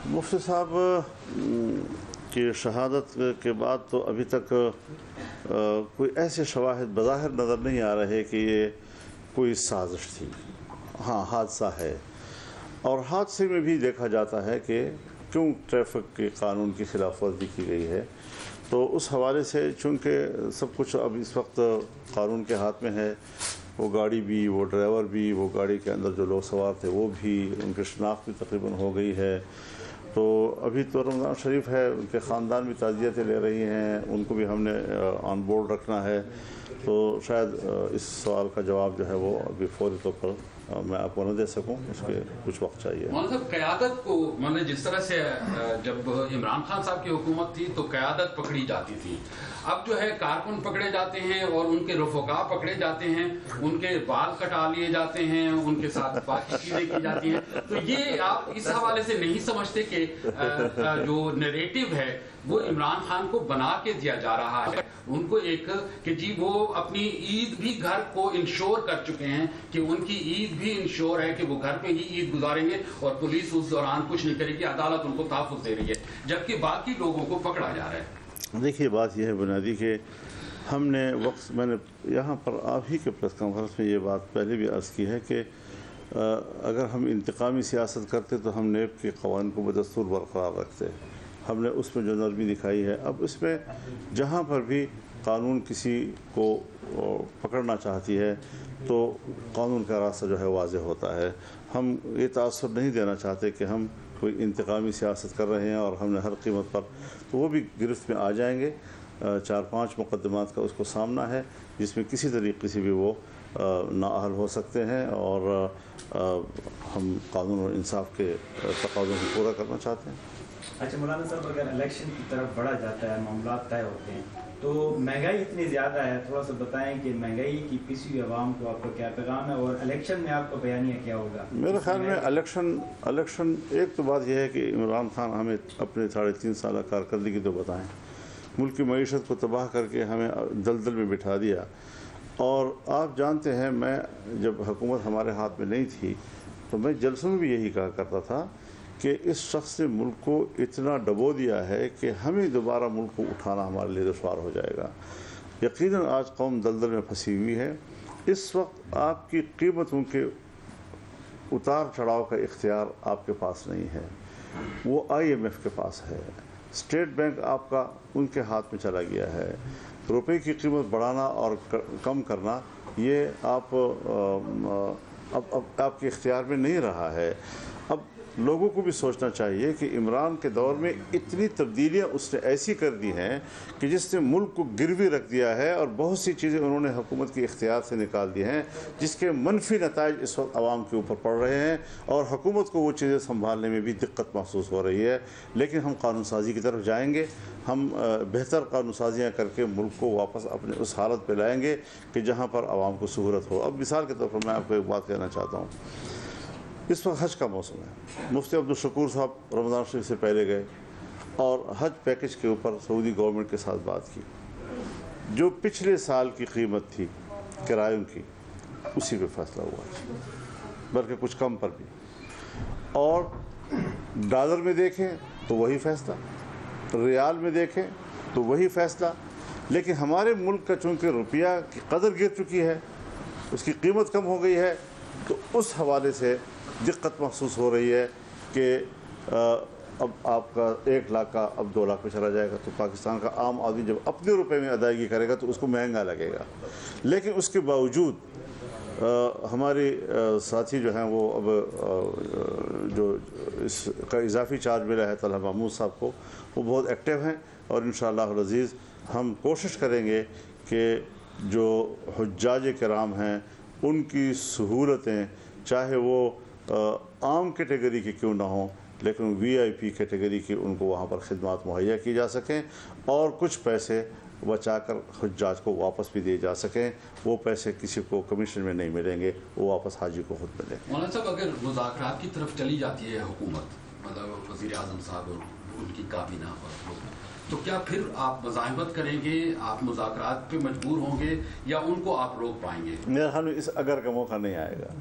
मुफ्ती साहब की शहादत के बाद तो अभी तक कोई ऐसे शवाहिद बज़ाहिर नज़र नहीं आ रहे कि ये कोई साजिश थी। हाँ, हादसा है, और हादसे में भी देखा जाता है कि क्यों ट्रैफिक के कानून की खिलाफ वर्जी की गई है। तो उस हवाले से चूँकि सब कुछ अब इस वक्त कानून के हाथ में है, वो गाड़ी भी, वो ड्राइवर भी, वो गाड़ी के अंदर जो लोग सवार थे वो भी, उनकी शनाख्त भी तकरीबन हो गई है। तो अभी तो रमज़ान शरीफ है, उनके ख़ानदान भी ताज़ियतें ले रही हैं, उनको भी हमने ऑन बोर्ड रखना है। तो शायद इस सवाल का जवाब जो है वो अभी फौरी तौर पर मैं आपको न दे सकूं, उसके कुछ वक्त चाहिए। मतलब क़यादत को, मतलब जिस तरह से जब इमरान खान साहब की हुकूमत थी तो क़यादत पकड़ी जाती थी, अब जो है कारकुन पकड़े जाते हैं और उनके रफ़क़ा पकड़े जाते हैं, उनके बाल कटा लिए जाते हैं, उनके साथ बाकी चीज़ें की जाती हैं। तो ये आप इस हवाले से नहीं समझते कि जो नैरेटिव है वो इमरान खान को बना के दिया जा रहा है, उनको एक कि जी वो अपनी ईद भी घर को इंश्योर कर चुके हैं कि उनकी ईद भी इंश्योर है कि वो घर पे ही ईद गुजारेंगे और पुलिस उस दौरान कुछ नहीं करेगी, अदालत उनको तहफ़्फ़ुज़ दे रही है, जबकि बाकी लोगों को पकड़ा जा रहा है। देखिए, बात यह है बुनियादी कि हमने वक्त, मैंने यहाँ पर आप ही के प्रेस कॉन्फ्रेंस में ये बात पहले भी अर्ज़ की है कि अगर हम इंतकामी सियासत करते तो हम नेब के क़वानीन को बदस्तूर बरकरार रखते। हमने उसमें जो नरमी दिखाई है, अब इसमें जहाँ पर भी कानून किसी को पकड़ना चाहती है तो कानून का रास्ता जो है वाज़ेह होता है। हम ये तासुर नहीं देना चाहते कि हम कोई इंतकामी सियासत कर रहे हैं और हमने हर कीमत पर, तो वो भी गिरफ्त में आ जाएंगे। 4-5 मुकदमात का उसको सामना है जिसमें किसी तरीके से भी वो नाअहल हो सकते हैं और हम कानून और इंसाफ के तकाज़ों को पूरा करना चाहते हैं। अच्छा मौलाना साहब, अगर इलेक्शन की तरफ बढ़ा जाता है, मामला तय होते हैं, तो महंगाई इतनी ज़्यादा है, थोड़ा सा बताएं कि महंगाई की पिसी हुई आवाम को आपका क्या पैगाम है और इलेक्शन में आपका बयानिया क्या होगा? मेरे ख्याल में इलेक्शन एक तो बात यह है कि इमरान खान हमें अपने 3.5 साल कारकर्दगी तो बताएं, मुल्क की मईशत को तबाह करके हमें दलदल में बिठा दिया। और आप जानते हैं, मैं जब हुकूमत हमारे हाथ में नहीं थी तो मैं जलसों में भी यही कहा करता था कि इस शख्स ने मुल्क को इतना डबो दिया है कि हमें दोबारा मुल्क को उठाना हमारे लिए दुश्वार हो जाएगा। यकीनन आज कौम दलदल में फंसी हुई है। इस वक्त आपकी कीमतों के उतार चढ़ाव का इख्तियार आपके पास नहीं है, वो IMF के पास है। स्टेट बैंक आपका उनके हाथ में चला गया है। रुपए की कीमत बढ़ाना और कम करना ये अब आपके इख्तियार में नहीं रहा है। अब लोगों को भी सोचना चाहिए कि इमरान के दौर में इतनी तब्दीलियां उसने ऐसी कर दी हैं कि जिसने मुल्क को गिरवी रख दिया है और बहुत सी चीज़ें उन्होंने हुकूमत के इख्तियार से निकाल दी हैं जिसके मनफी नताइज इस वक्त आवाम के ऊपर पड़ रहे हैं और हुकूमत को वो चीज़ें संभालने में भी दिक्कत महसूस हो रही है। लेकिन हम कानून साजी की तरफ जाएंगे, हम बेहतर कानून साजियाँ करके मुल्क को वापस अपने उस हालत पर लाएँगे कि जहाँ पर आवाम को सहूलत हो। अब मिसाल के तौर पर मैं आपको एक बात कहना चाहता हूँ, इस वक्त हज का मौसम है। मुफ्ती अब्दुल शकूर साहब रमज़ान शरीफ से पहले गए और हज पैकेज के ऊपर सऊदी गवर्नमेंट के साथ बात की। जो पिछले साल की कीमत थी किरायों की, उसी पे फैसला हुआ, बल्कि कुछ कम पर भी। और डॉलर में देखें तो वही फैसला, रियाल में देखें तो वही फैसला। लेकिन हमारे मुल्क का चूँकि रुपया की कदर गिर चुकी है, उसकी कीमत कम हो गई है, तो उस हवाले से दिक्कत महसूस हो रही है कि अब आपका 1 लाख का अब 2 लाख में चला जाएगा, तो पाकिस्तान का आम आदमी जब अपने रुपए में अदायगी करेगा तो उसको महंगा लगेगा। लेकिन उसके बावजूद हमारे साथी जो हैं वो अब जो इसका इजाफी चार्ज मिला है तलहा महमूद साहब को, वो बहुत एक्टिव हैं और इंशाअल्लाह अज़ीज़ हम कोशिश करेंगे कि जो हुज्जाज किराम हैं उनकी सहूलतें, चाहे वो आम कैटेगरी की क्यों ना हों, लेकिन VIP कैटेगरी की उनको वहाँ पर खिदमात मुहैया की जा सकें और कुछ पैसे बचाकर हुज्जाज को वापस भी दिए जा सकें। वो पैसे किसी को कमीशन में नहीं मिलेंगे, वो वापस हाजी को खुद मिलेंगे। मौलाना साहब, अगर मुज़ाकरात की तरफ चली जाती है हुकूमत, मतलब वज़ीर आज़म साहब और उनकी काबीना पर, तो क्या फिर आप मज़ाहमत करेंगे, आप मुज़ाकरात पे मजबूर होंगे या उनको आप रोक पाएंगे? मेरा ख्याल में इस अगर का मौका नहीं आएगा।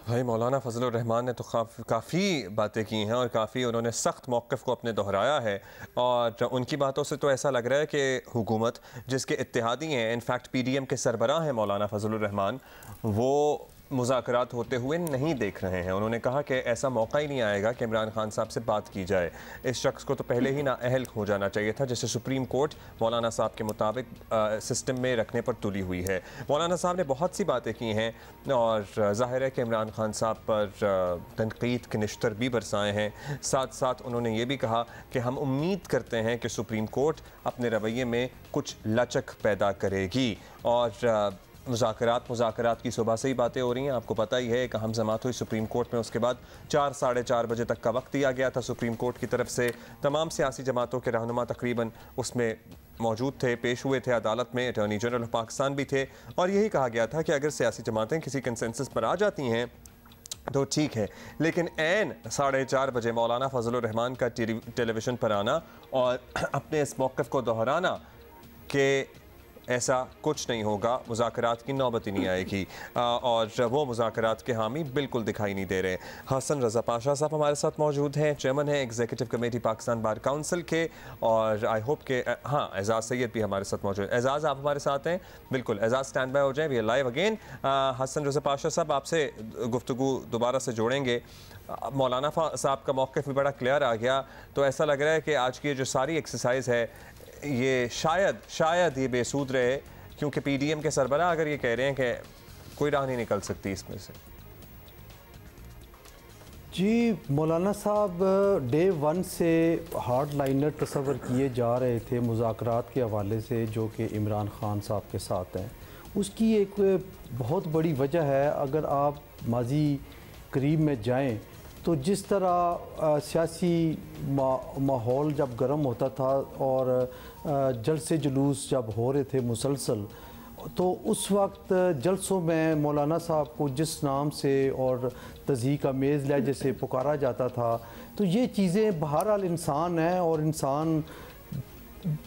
भाई मौलाना फजलुर रहमान ने तो काफ़ी बातें की हैं और काफ़ी उन्होंने सख्त मौक़िफ़ को अपने दोहराया है। और उनकी बातों से तो ऐसा लग रहा है कि हुकूमत जिसके इत्तेहादी हैं, इनफैक्ट PDM के सरबराह हैं मौलाना फजलुर रहमान, वो मुज़ाकरात होते हुए नहीं देख रहे हैं। उन्होंने कहा कि ऐसा मौका ही नहीं आएगा कि इमरान खान साहब से बात की जाए। इस शख्स को तो पहले ही नाअहल हो जाना चाहिए था, जिसे सुप्रीम कोर्ट मौलाना साहब के मुताबिक सिस्टम में रखने पर तुली हुई है। मौलाना साहब ने बहुत सी बातें की हैं और ज़ाहिर है कि इमरान खान साहब पर तनकीद के निश्तर भी बरसाए हैं। साथ साथ उन्होंने ये भी कहा कि हम उम्मीद करते हैं कि सुप्रीम कोर्ट अपने रवैये में कुछ लचक पैदा करेगी और मुज़ाकरात की सुबह से ही बातें हो रही हैं। आपको पता ही है, एक अहम जमात हुई सुप्रीम कोर्ट में, उसके बाद 4 साढ़े 4 बजे तक का वक्त दिया गया था सुप्रीम कोर्ट की तरफ से। तमाम सियासी जमातों के रहनुमा तकरीबन उसमें मौजूद थे, पेश हुए थे अदालत में। अटॉर्नी जनरल ऑफ पाकिस्तान भी थे और यही कहा गया था कि अगर सियासी जमातें किसी कंसेंसस पर आ जाती हैं तो ठीक है, लेकिन ऐन 4:30 बजे मौलाना फजलुर रहमान का टेलीविज़न पर आना और अपने इस मौक़िफ़ को दोहराना कि ऐसा कुछ नहीं होगा, मुज़ाकरात की नौबत ही नहीं आएगी, और वो मुज़ाकरात के हामी बिल्कुल दिखाई नहीं दे रहे। हसन रज़ा पाशा साहब हमारे साथ मौजूद हैं, चेयरमैन हैं executive committee Pakistan bar council के, और आई होप के हाँ एजाज़ सैयद भी हमारे साथ मौजूद है। एजाज़ आप हमारे साथ हैं? बिल्कुल, एजाज़ स्टैंड बाय हो जाएं, we are live again. Hasan Raza Pasha sahab, आपसे गुफ्तगू दोबारा से जोड़ेंगे। मौलाना साहब का मौक़िफ़ भी बड़ा क्लियर आ गया, तो ऐसा लग रहा है कि आज की जो सारी एक्सरसाइज है ये शायद ये बेसूद रहे, क्योंकि पीडीएम के सरबराह अगर ये कह रहे हैं कि कोई राह नहीं निकल सकती इसमें से। जी, मौलाना साहब डे 1 से हार्ड लाइनर तस्वर किए जा रहे थे मुज़ाकरात के हवाले से, जो कि इमरान खान साहब के साथ हैं। उसकी एक बहुत बड़ी वजह है, अगर आप माजी करीब में जाएं तो जिस तरह सियासी माहौल जब गर्म होता था और जलसे जुलूस जब हो रहे थे मुसलसल, तो उस वक्त जलसों में मौलाना साहब को जिस नाम से और तज़हीक आमेज़ लहजे से पुकारा जाता था, तो ये चीज़ें बहरहाल इंसान है, और इंसान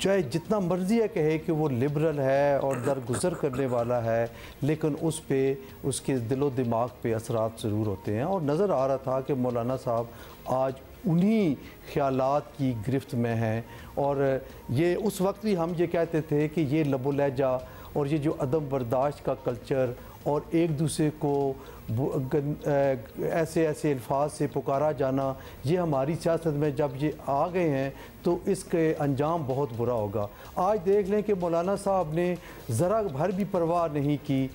चाहे जितना मर्जी है कहे कि वो लिबरल है और दरगुजर करने वाला है, लेकिन उस पे उसके दिलो दिमाग पे असरात ज़रूर होते हैं। और नज़र आ रहा था कि मौलाना साहब आज उन्हीं ख्यालात की गिरफ्त में हैं, और ये उस वक्त भी हम ये कहते थे कि ये लबो लहजा और ये जो अदम बर्दाश्त का कल्चर और एक दूसरे को ऐसे अल्फाज से पुकारा जाना, ये हमारी सियासत में जब ये आ गए हैं तो इसके अंजाम बहुत बुरा होगा। आज देख लें कि मौलाना साहब ने ज़रा भर भी परवाह नहीं की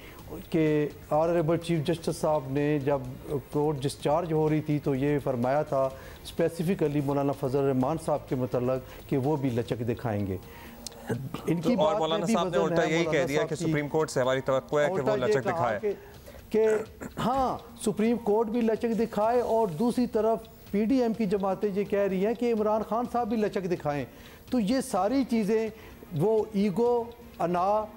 कि ऑनरेबल चीफ जस्टिस साहब ने जब कोर्ट डिस्चार्ज हो रही थी तो ये फरमाया था स्पेसिफ़िकली मौलाना फजल रहमान साहब के मतलब कि वो भी लचक दिखाएंगे। इनकी और मौलाना साहब ने उल्टा यही कह दिया कि सुप्रीम कोर्ट से हमारी तवक्को है कि वो लचक दिखाए, कि हाँ सुप्रीम कोर्ट भी लचक दिखाए, और दूसरी तरफ पीडीएम की जमातें ये कह रही हैं कि इमरान खान साहब भी लचक दिखाएं। तो ये सारी चीज़ें वो ईगो, अना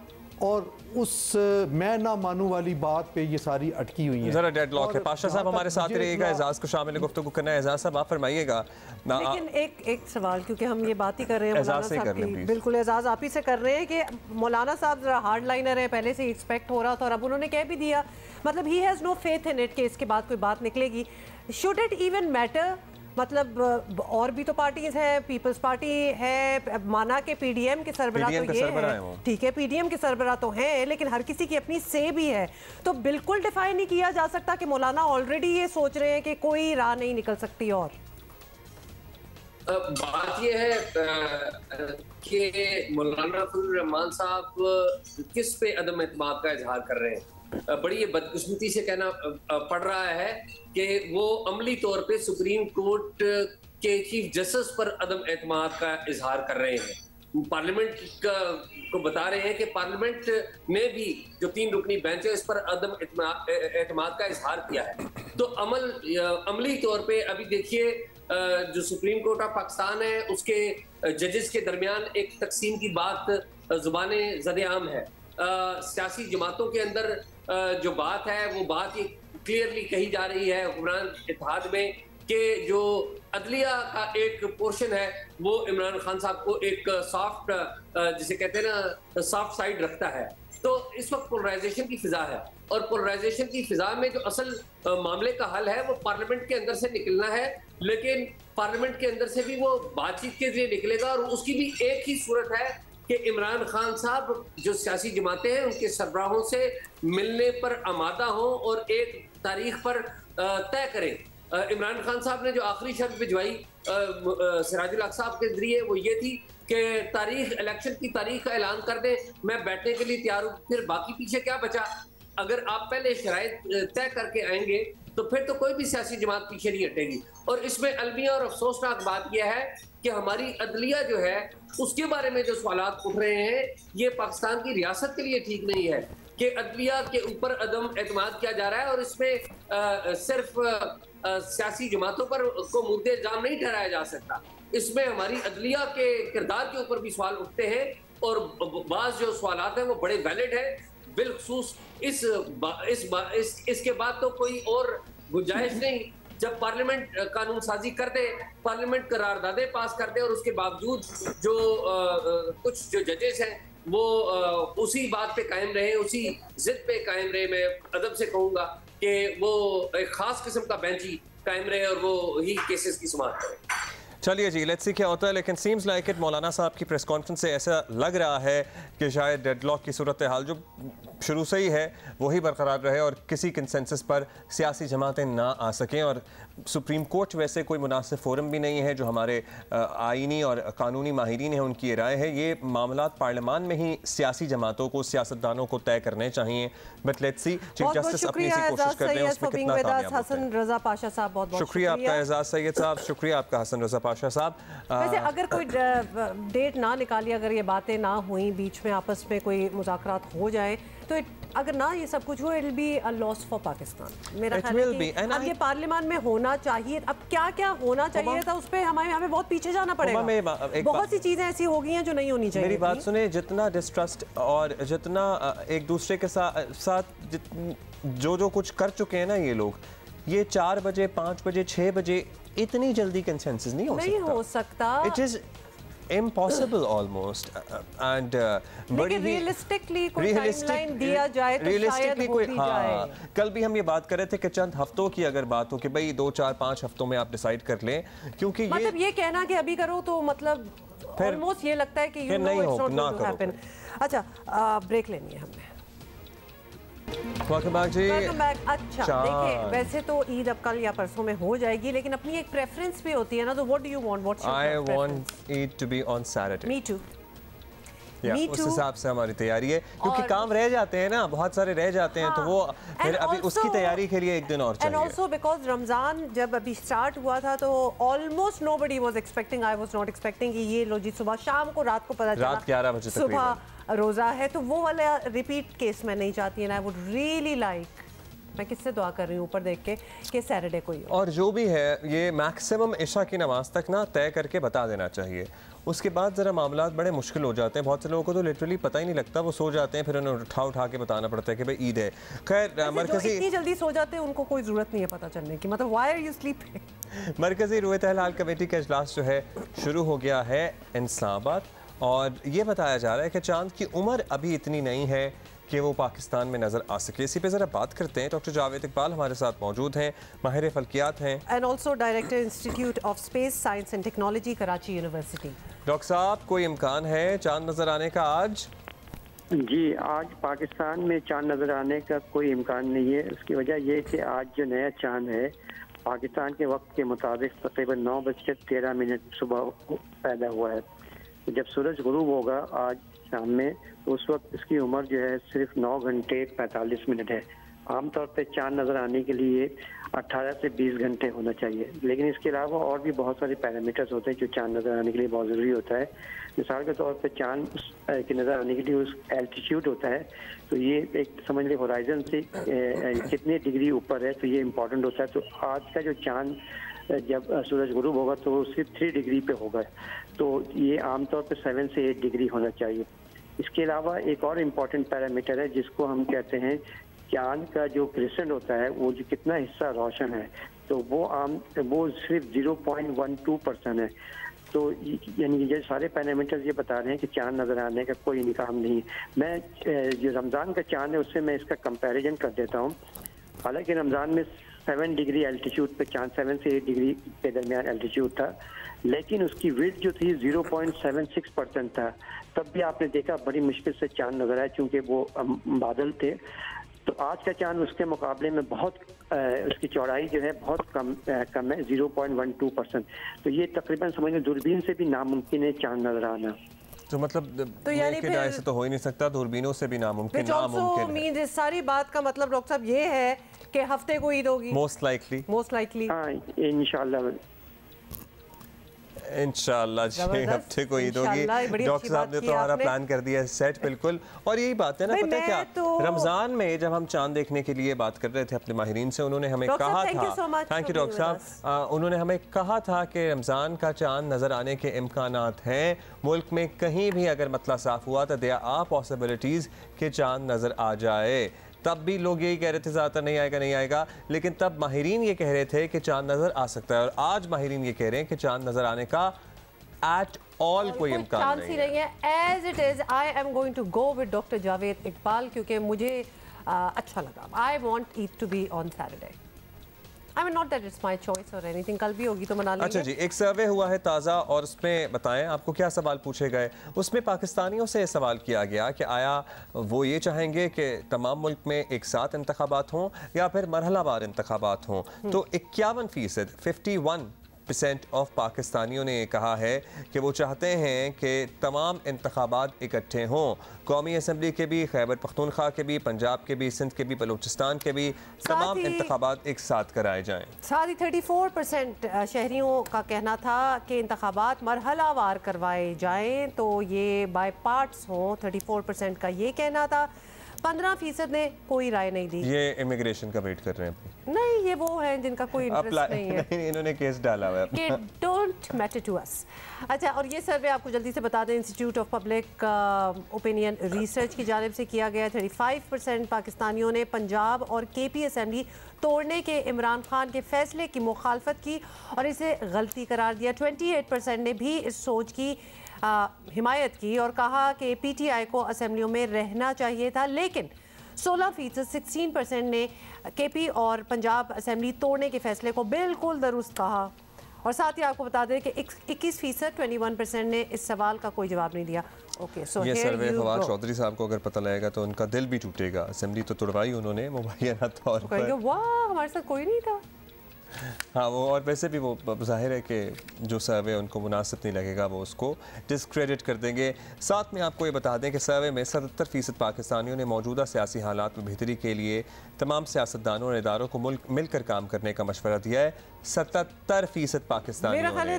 और उस मैं ना मानू वाली बात पे ये सारी अटकी हुई है। जरा डेडलॉक है। पाशा साहब हमारे साथ रहिएगा, एजाज को शामिल गुफ्तगू करना है। एजाज साहब आप फरमाइएगा। लेकिन एक सवाल, क्योंकि हम ये बात ही कर रहे हैं मौलाना साहब की, बिल्कुल एजाज आप ही से कर रहे हैं कि मौलाना साहब जरा हार्ड लाइनर है, पहले से एक्सपेक्ट हो रहा था और अब उन्होंने कह भी दिया, मतलब ही has no faith in it कि इसके बाद कोई बात निकलेगी। Should it even matter? मतलब और भी तो पार्टीज हैं, पीपल्स पार्टी है, माना के पीडीएम के सरबराह तो ये है, ठीक है पीडीएम के सरबराह तो हैं, लेकिन हर किसी की अपनी से भी है, तो बिल्कुल डिफाइन नहीं किया जा सकता कि मौलाना ऑलरेडी ये सोच रहे हैं कि कोई राह नहीं निकल सकती। और बात ये है कि मौलाना फजलुर रहमान साहब किस पे अदम एतमाद का इजहार कर रहे हैं। बड़ी ये बदकिस्मती से कहना पड़ रहा है कि वो अमली तौर पे सुप्रीम कोर्ट के चीफ जस्टिस पर अदम एतमाद का इजहार कर रहे हैं। पार्लियामेंट को बता रहे हैं कि पार्लियामेंट ने भी जो 3 रुकनी बेंच है इस पर अदम एतमाद का इजहार किया है। तो अमली तौर पे अभी देखिए जो सुप्रीम कोर्ट ऑफ पाकिस्तान है उसके जजेस के दरमियान एक तकसीम की बात जुबाने ज़द-ए-आम है। सियासी जमातों के अंदर जो बात है वो बात ये क्लियरली कही जा रही है हुक्मरान इत्तेहाद में कि जो अदलिया का एक पोर्शन है वो इमरान खान साहब को एक सॉफ्ट जिसे कहते हैं ना सॉफ्ट साइड रखता है। तो इस वक्त पोलराइजेशन की फिजा है और पोलराइजेशन की फिजा में जो असल मामले का हल है वो पार्लियामेंट के अंदर से निकलना है, लेकिन पार्लियामेंट के अंदर से भी वो बातचीत के जरिए निकलेगा और उसकी भी एक ही सूरत है कि इमरान खान साहब जो सियासी जमातें हैं उनके सरबराहों से मिलने पर आमादा हों और एक तारीख पर तय करें। इमरान खान साहब ने जो आखिरी शर्त भिजवाई सिराजुल हक साहब के जरिए वो ये थी कि तारीख इलेक्शन की तारीख का ऐलान कर दें, मैं बैठने के लिए तैयार हूँ। फिर बाकी पीछे क्या बचा? अगर आप पहले शराइत तय करके आएंगे तो फिर तो कोई भी सियासी जमात पीछे नहीं हटेगी। और इसमें अलमिया और अफसोसनाक बात यह है कि हमारी अदलिया जो है उसके बारे में जो सवालात उठ रहे हैं ये पाकिस्तान की रियासत के लिए ठीक नहीं है। कि अदलिया के ऊपर अदम एतमाद किया जा रहा है और इसमें सिर्फ सियासी जमातों पर को मुद्दे इल्जाम नहीं ठहराया जा सकता। इसमें हमारी अदलिया के किरदार के ऊपर भी सवाल उठते हैं और बाज़ जो सवालात हैं वो बड़े वैलिड हैं। बिलखसूस इसके बाद तो कोई और गुंजाइश नहीं। जब पार्लियामेंट कानून साजी कर दे, पार्लियामेंट करारदादे पास कर दे और उसके बावजूद जो कुछ जो जजेस हैं वो उसी बात पे कायम रहे, उसी जिद पे कायम रहे। मैं अदब से कहूँगा कि वो एक खास किस्म का बेंच ही कायम रहे और वो ही केसेस की समाअत करे। चलिए जी, लेट्स सी क्या होता है। लेकिन सीम्स लाइक इट मौलाना साहब की प्रेस कॉन्फ्रेंस से ऐसा लग रहा है कि शायद डेडलॉक की सूरत हाल जो शुरू से ही है वही बरकरार रहे और किसी कंसेंसस पर सियासी जमातें ना आ सकें। और सुप्रीम कोर्ट वैसे कोई मुनासिब फोरम भी नहीं है। जो हमारे आइनी और कानूनी माहिरीन हैं उनकी ये राय है ये मामला पार्लियामान में ही सियासी जमातों को, सियासतदानों को तय करने चाहिए। But let's see chief justice अपनी सी कोशिश कर रहे हैं उसमें कितना कामयाब होते हैं। रजा पाशा साहब बहुत शुक्रिया आपका एजाज सैयद साहब, शुक्रिया आपका हसन रजा पाशा साहब। वैसे अगर कोई डेट ना निकाली, अगर ये बातें ना हुई, बीच में आपस में कोई मुज़ाकरात हो जाए तो अगर ना ये सब कुछ हो, it will be a loss for Pakistan. मेरा ख्याल है कि अब ये पार्लियामान में होना चाहिए। अब क्या क्या होना चाहिए था उस पर हमें बहुत पीछे जाना पड़ेगा। बहुत सी चीज़ें ऐसी हो गई हैं जो नहीं होनी चाहिए। मेरी बात सुने, जितना डिस्ट्रस्ट और जितना एक दूसरे के साथ जो कुछ कर चुके हैं ना ये लोग, ये 4 बजे 5 बजे 6 बजे इतनी जल्दी कंसेंसस नहीं हो सकता। It is impossible almost and बड़ी रियलिस्टिकली कोई टाइमलाइन दिया जाए तो शायद हो भी जाए। कल भी हम ये बात कर रहे थे कि चंद हफ्तों की अगर बात हो कि भाई 2 4 5 हफ्तों में आप डिसाइड कर लें, क्योंकि मतलब ये कहना कि अभी करो तो मतलब ऑलमोस्ट ये लगता है कि you know it's not going to happen. अच्छा, ब्रेक लेनी है हमने। वेलकम बैक जी। Welcome back. अच्छा देखिए, वैसे तो ईद अब कल या परसों में हो जाएगी, लेकिन अपनी एक प्रेफरेंस भी होती है ना। तो what do you want? What's your preference? I want Eid to be on Saturday. Me too. उस हिसाब से हमारी तैयारी है, क्योंकि काम रह जाते हैं ना, बहुत सारे रह जाते हैं। तो वो फिर अभी उसकी तैयारी के लिए एक दिन और चाहिए। एंड आल्सो बिकॉज रमजान जब अभी स्टार्ट हुआ था तो almost nobody was expecting, I was not expecting कि ये लो जी सुबह शाम को, रात को पता चला रात 11 बजे सुबह रोजा है। तो वो वाला रिपीट केस मैं नहीं चाहती है। आई वुड रियली लाइक, मैं किससे दुआ कर रही हूँ ऊपर देख के कि सैटरडे को ही। और जो भी है ये मैक्सिमम इशा की नमाज तक ना तय करके बता देना चाहिए। उसके बाद ज़रा मामला बड़े मुश्किल हो जाते हैं। बहुत से लोगों को तो लिटरली पता ही नहीं लगता, वो सो जाते हैं, फिर उन्हें उठा के बताना पड़ता है कि भाई ईद है। खैर, मरकजी इतनी जल्दी सो जाते हैं उनको कोई ज़रूरत नहीं है पता चलने की, मतलब व्हाई आर यू स्लीपिंग। मरकजी रूयत अहलाल कमेटी का इजलास जो है शुरू हो गया है इस्लामाबाद, और ये बताया जा रहा है कि चांद की उम्र अभी इतनी नहीं है कि वो पाकिस्तान में नजर आ सके। इसी पे जरा बात करते हैं। डॉक्टर जावेद इकबाल हमारे साथ मौजूद हैं, माहिर फल्कियात हैं and also director institute of space science and technology, Karachi university. Doctor साहब, कोई इम्कान है चांद नजर आने का आज? जी, आज पाकिस्तान में चांद नजर आने का कोई इम्कान नहीं है। उसकी वजह यह कि आज जो नया चांद है पाकिस्तान के वक्त के मुताबिक तकरीबन 9:13 सुबह पैदा हुआ है। जब सूरज गुरूब होगा आज शाम में, तो उस वक्त इसकी उम्र जो है सिर्फ 9 घंटे 45 मिनट है। आमतौर पे चांद नज़र आने के लिए 18 से 20 घंटे होना चाहिए, लेकिन इसके अलावा और भी बहुत सारे पैरामीटर्स होते हैं जो चांद नज़र आने के लिए बहुत ज़रूरी होता है। मिसाल के तौर पे चांद के नज़र आने के लिए उस एल्टीट्यूड होता है, तो ये एक समझ लें होराइजन से कितने डिग्री ऊपर है, तो ये इम्पोर्टेंट होता है। तो आज का जो चांद जब सूरज गुरूब होगा तो सिर्फ 3 डिग्री पे होगा, तो ये आमतौर पे 7 से 8 डिग्री होना चाहिए। इसके अलावा एक और इम्पॉर्टेंट पैरामीटर है जिसको हम कहते हैं चांद का जो क्रिसेंट होता है, वो जो कितना हिस्सा रोशन है, तो वो सिर्फ 0.12% है। तो यानी ये सारे पैरामीटर्स ये बता रहे हैं कि चांद नज़र आने का कोई इम्कान नहीं है। मैं जो रमज़ान का चांद है उससे मैं इसका कंपैरिजन कर देता हूँ। हालांकि रमज़ान में 7 डिग्री एल्टीट्यूड पे चांद 7 से 8 डिग्री के दरमियान एल्टीट्यूड था, लेकिन उसकी विड्थ जो थी 0.76% था। तब भी आपने देखा बड़ी मुश्किल से चांद नजर आया क्योंकि वो बादल थे। तो आज का चांद उसके मुकाबले में बहुत उसकी चौड़ाई जो है बहुत कम है 0.12%। तो ये तकरीबन समझ दूरबीन से भी नामुमकिन है चांद नजर आना। तो मतलब तो यानी ऐसे तो हो ही नहीं सकता, दूरबीनों से भी नामुमकिन है। सारी बात का मतलब डॉक्टर साहब ये है कि हफ्ते को ईद होगी मोस्ट लाइकली हाँ इंशाल्लाह। इंशाल्लाह जी हफ्ते को ईद होगी। डॉक्टर साहब ने तो हमारा प्लान कर दिया सेट बिल्कुल। और यही बात है ना, पता है क्या, रमज़ान में जब हम चांद देखने के लिए बात कर रहे थे अपने माहिरीन से, उन्होंने हमें कहा था, थैंक यू डॉक्टर साहब, उन्होंने हमें कहा था कि रमज़ान का चांद नज़र आने के इम्कानात हैं। मुल्क में कहीं भी अगर मतला साफ हुआ तो देयर आर पॉसिबिलिटीज़ कि चांद नज़र आ जाए। तब भी लोग यही कह रहे थे ज़्यादातर नहीं आएगा नहीं आएगा, लेकिन तब माहिरीन ये कह रहे थे कि चांद नज़र आ सकता है। और आज माहिरीन ये कह रहे हैं कि चांद नज़र आने का एट ऑल कोई इम्कान नहीं है। As it is I am going to go with doctor Javed Iqbal, क्योंकि मुझे अच्छा लगा। I want it to be on Saturday. I mean, not that it's my choice or anything. कल भी होगी तो मना लेंगे। अच्छा जी, एक सर्वे हुआ है ताज़ा और उसमें बताएं आपको क्या सवाल पूछे गए। उसमें पाकिस्तानियों से सवाल किया गया कि आया वो ये चाहेंगे कि तमाम मुल्क में एक साथ इंतखाबात हों या फिर मरहलावार इंतखाबात हों। तो 51% 51% ऑफ पाकिस्तानियों ने कहा है कि वो चाहते हैं कि तमाम इंतखाबात इकट्ठे हों। कौमी असम्बली के भी, खैबर पख्तूनख्वा के भी, पंजाब के भी, सिंध के भी, बलूचिस्तान के भी, तमाम इंतखाबात एक साथ कराए जाएं। साथ ही 34% शहरियों का कहना था कि इंतखाबात मरहलावार करवाए जाएं, तो ये बाय पार्ट्स हों। 34% का ये कहना था। 15% ने कोई राय नहीं दी। ये इमिग्रेशन का वेट कर रहे हैं। नहीं, ये वो हैं जिनका कोई इंटरेस्ट नहीं है। नहीं, इन्होंने केस डाला हुआ है कि डोंट मैटर टू अस। अच्छा, और ये सर्वे आपको जल्दी से बता दें, institute of public opinion research की जानिब से किया गया। 35% पाकिस्तानियों ने पंजाब और KP असेंबली तोड़ने के इमरान खान के फैसले की मुखालफत की और इसे गलती करार दिया। 28% ने भी इस सोच की हिमायत की और कहा कि PTI को असेंबलियों में रहना चाहिए था, लेकिन 16% 16% ने KP और पंजाब असेंबली तोड़ने के फैसले को बिल्कुल दुरुस्त कहा। और साथ ही आपको बता दें कि 21% 21% ने इस सवाल का कोई जवाब नहीं दिया। ओके, सो ये सर्वे फवाद चौधरी साहब को अगर पता लगेगा तो उनका दिल भी टूटेगा। असेंबली तो तोड़वाई उन्होंने मुबैना तौर पर। वाह, हमारे साथ कोई नहीं था। हाँ, वो और वैसे भी वो जाहिर है कि जो सर्वे उनको मुनासिब नहीं लगेगा वो उसको डिस्क्रेडिट कर देंगे। साथ में आपको ये बता दें कि सर्वे में 77% पाकिस्तानियों ने मौजूदा सियासी हालात में बेहतरी के लिए तमाम सियासतदानों और इदारों को मिलकर काम करने का मशवरा दिया है। 77% पाकिस्तानियों ने।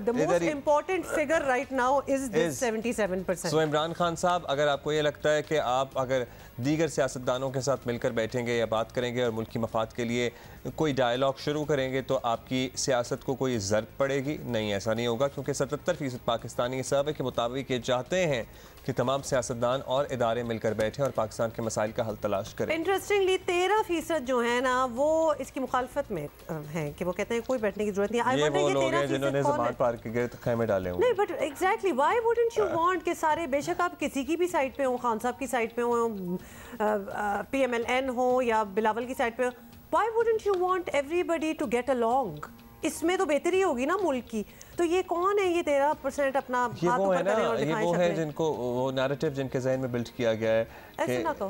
The most important figure right now is this 77%. सो इमरान खान साहब, अगर आपको ये लगता है कि आप अगर दीगर सियासतदानों के साथ मिलकर बैठेंगे या बात करेंगे और मुल्क की मफाद के लिए कोई डायलॉग शुरू करेंगे तो आपकी सियासत को कोई ज़र्ब पड़ेगी? नहीं, ऐसा नहीं होगा, क्योंकि 77% पाकिस्तानी सर्वे के मुताबिक ये चाहते हैं कि तमाम सियासतदान और इदारे मिलकर बैठें और पाकिस्तान के मसाइल का हल तलाश करें। इंटरेस्टिंगली 13% जो है ना वो इसकी मुखालफत में हैं कि वो कहते हैं कोई बैठने की जरूरत नहीं। ये वो लोग हैं जिन्होंने ज़मान पार्क के गिर्द खैमे डाले हों। नहीं, but exactly why wouldn't you want कि सारे, बेशक आप किसी की भी साइड पे हो, खान साहब की साइड पे हो, PMLN हो या बिलावल की साइड पे हो, why wouldn't you want everybody to get along? इसमें तो बेहतरी होगी ना मुल्क की। तो ये कौन है ये 13% अपना हाथ ऊपर करें और दिखाएं? ये वो है जिनको वो नैरेटिव जिनके जहन में बिल्ड किया गया है ऐसे ना कहो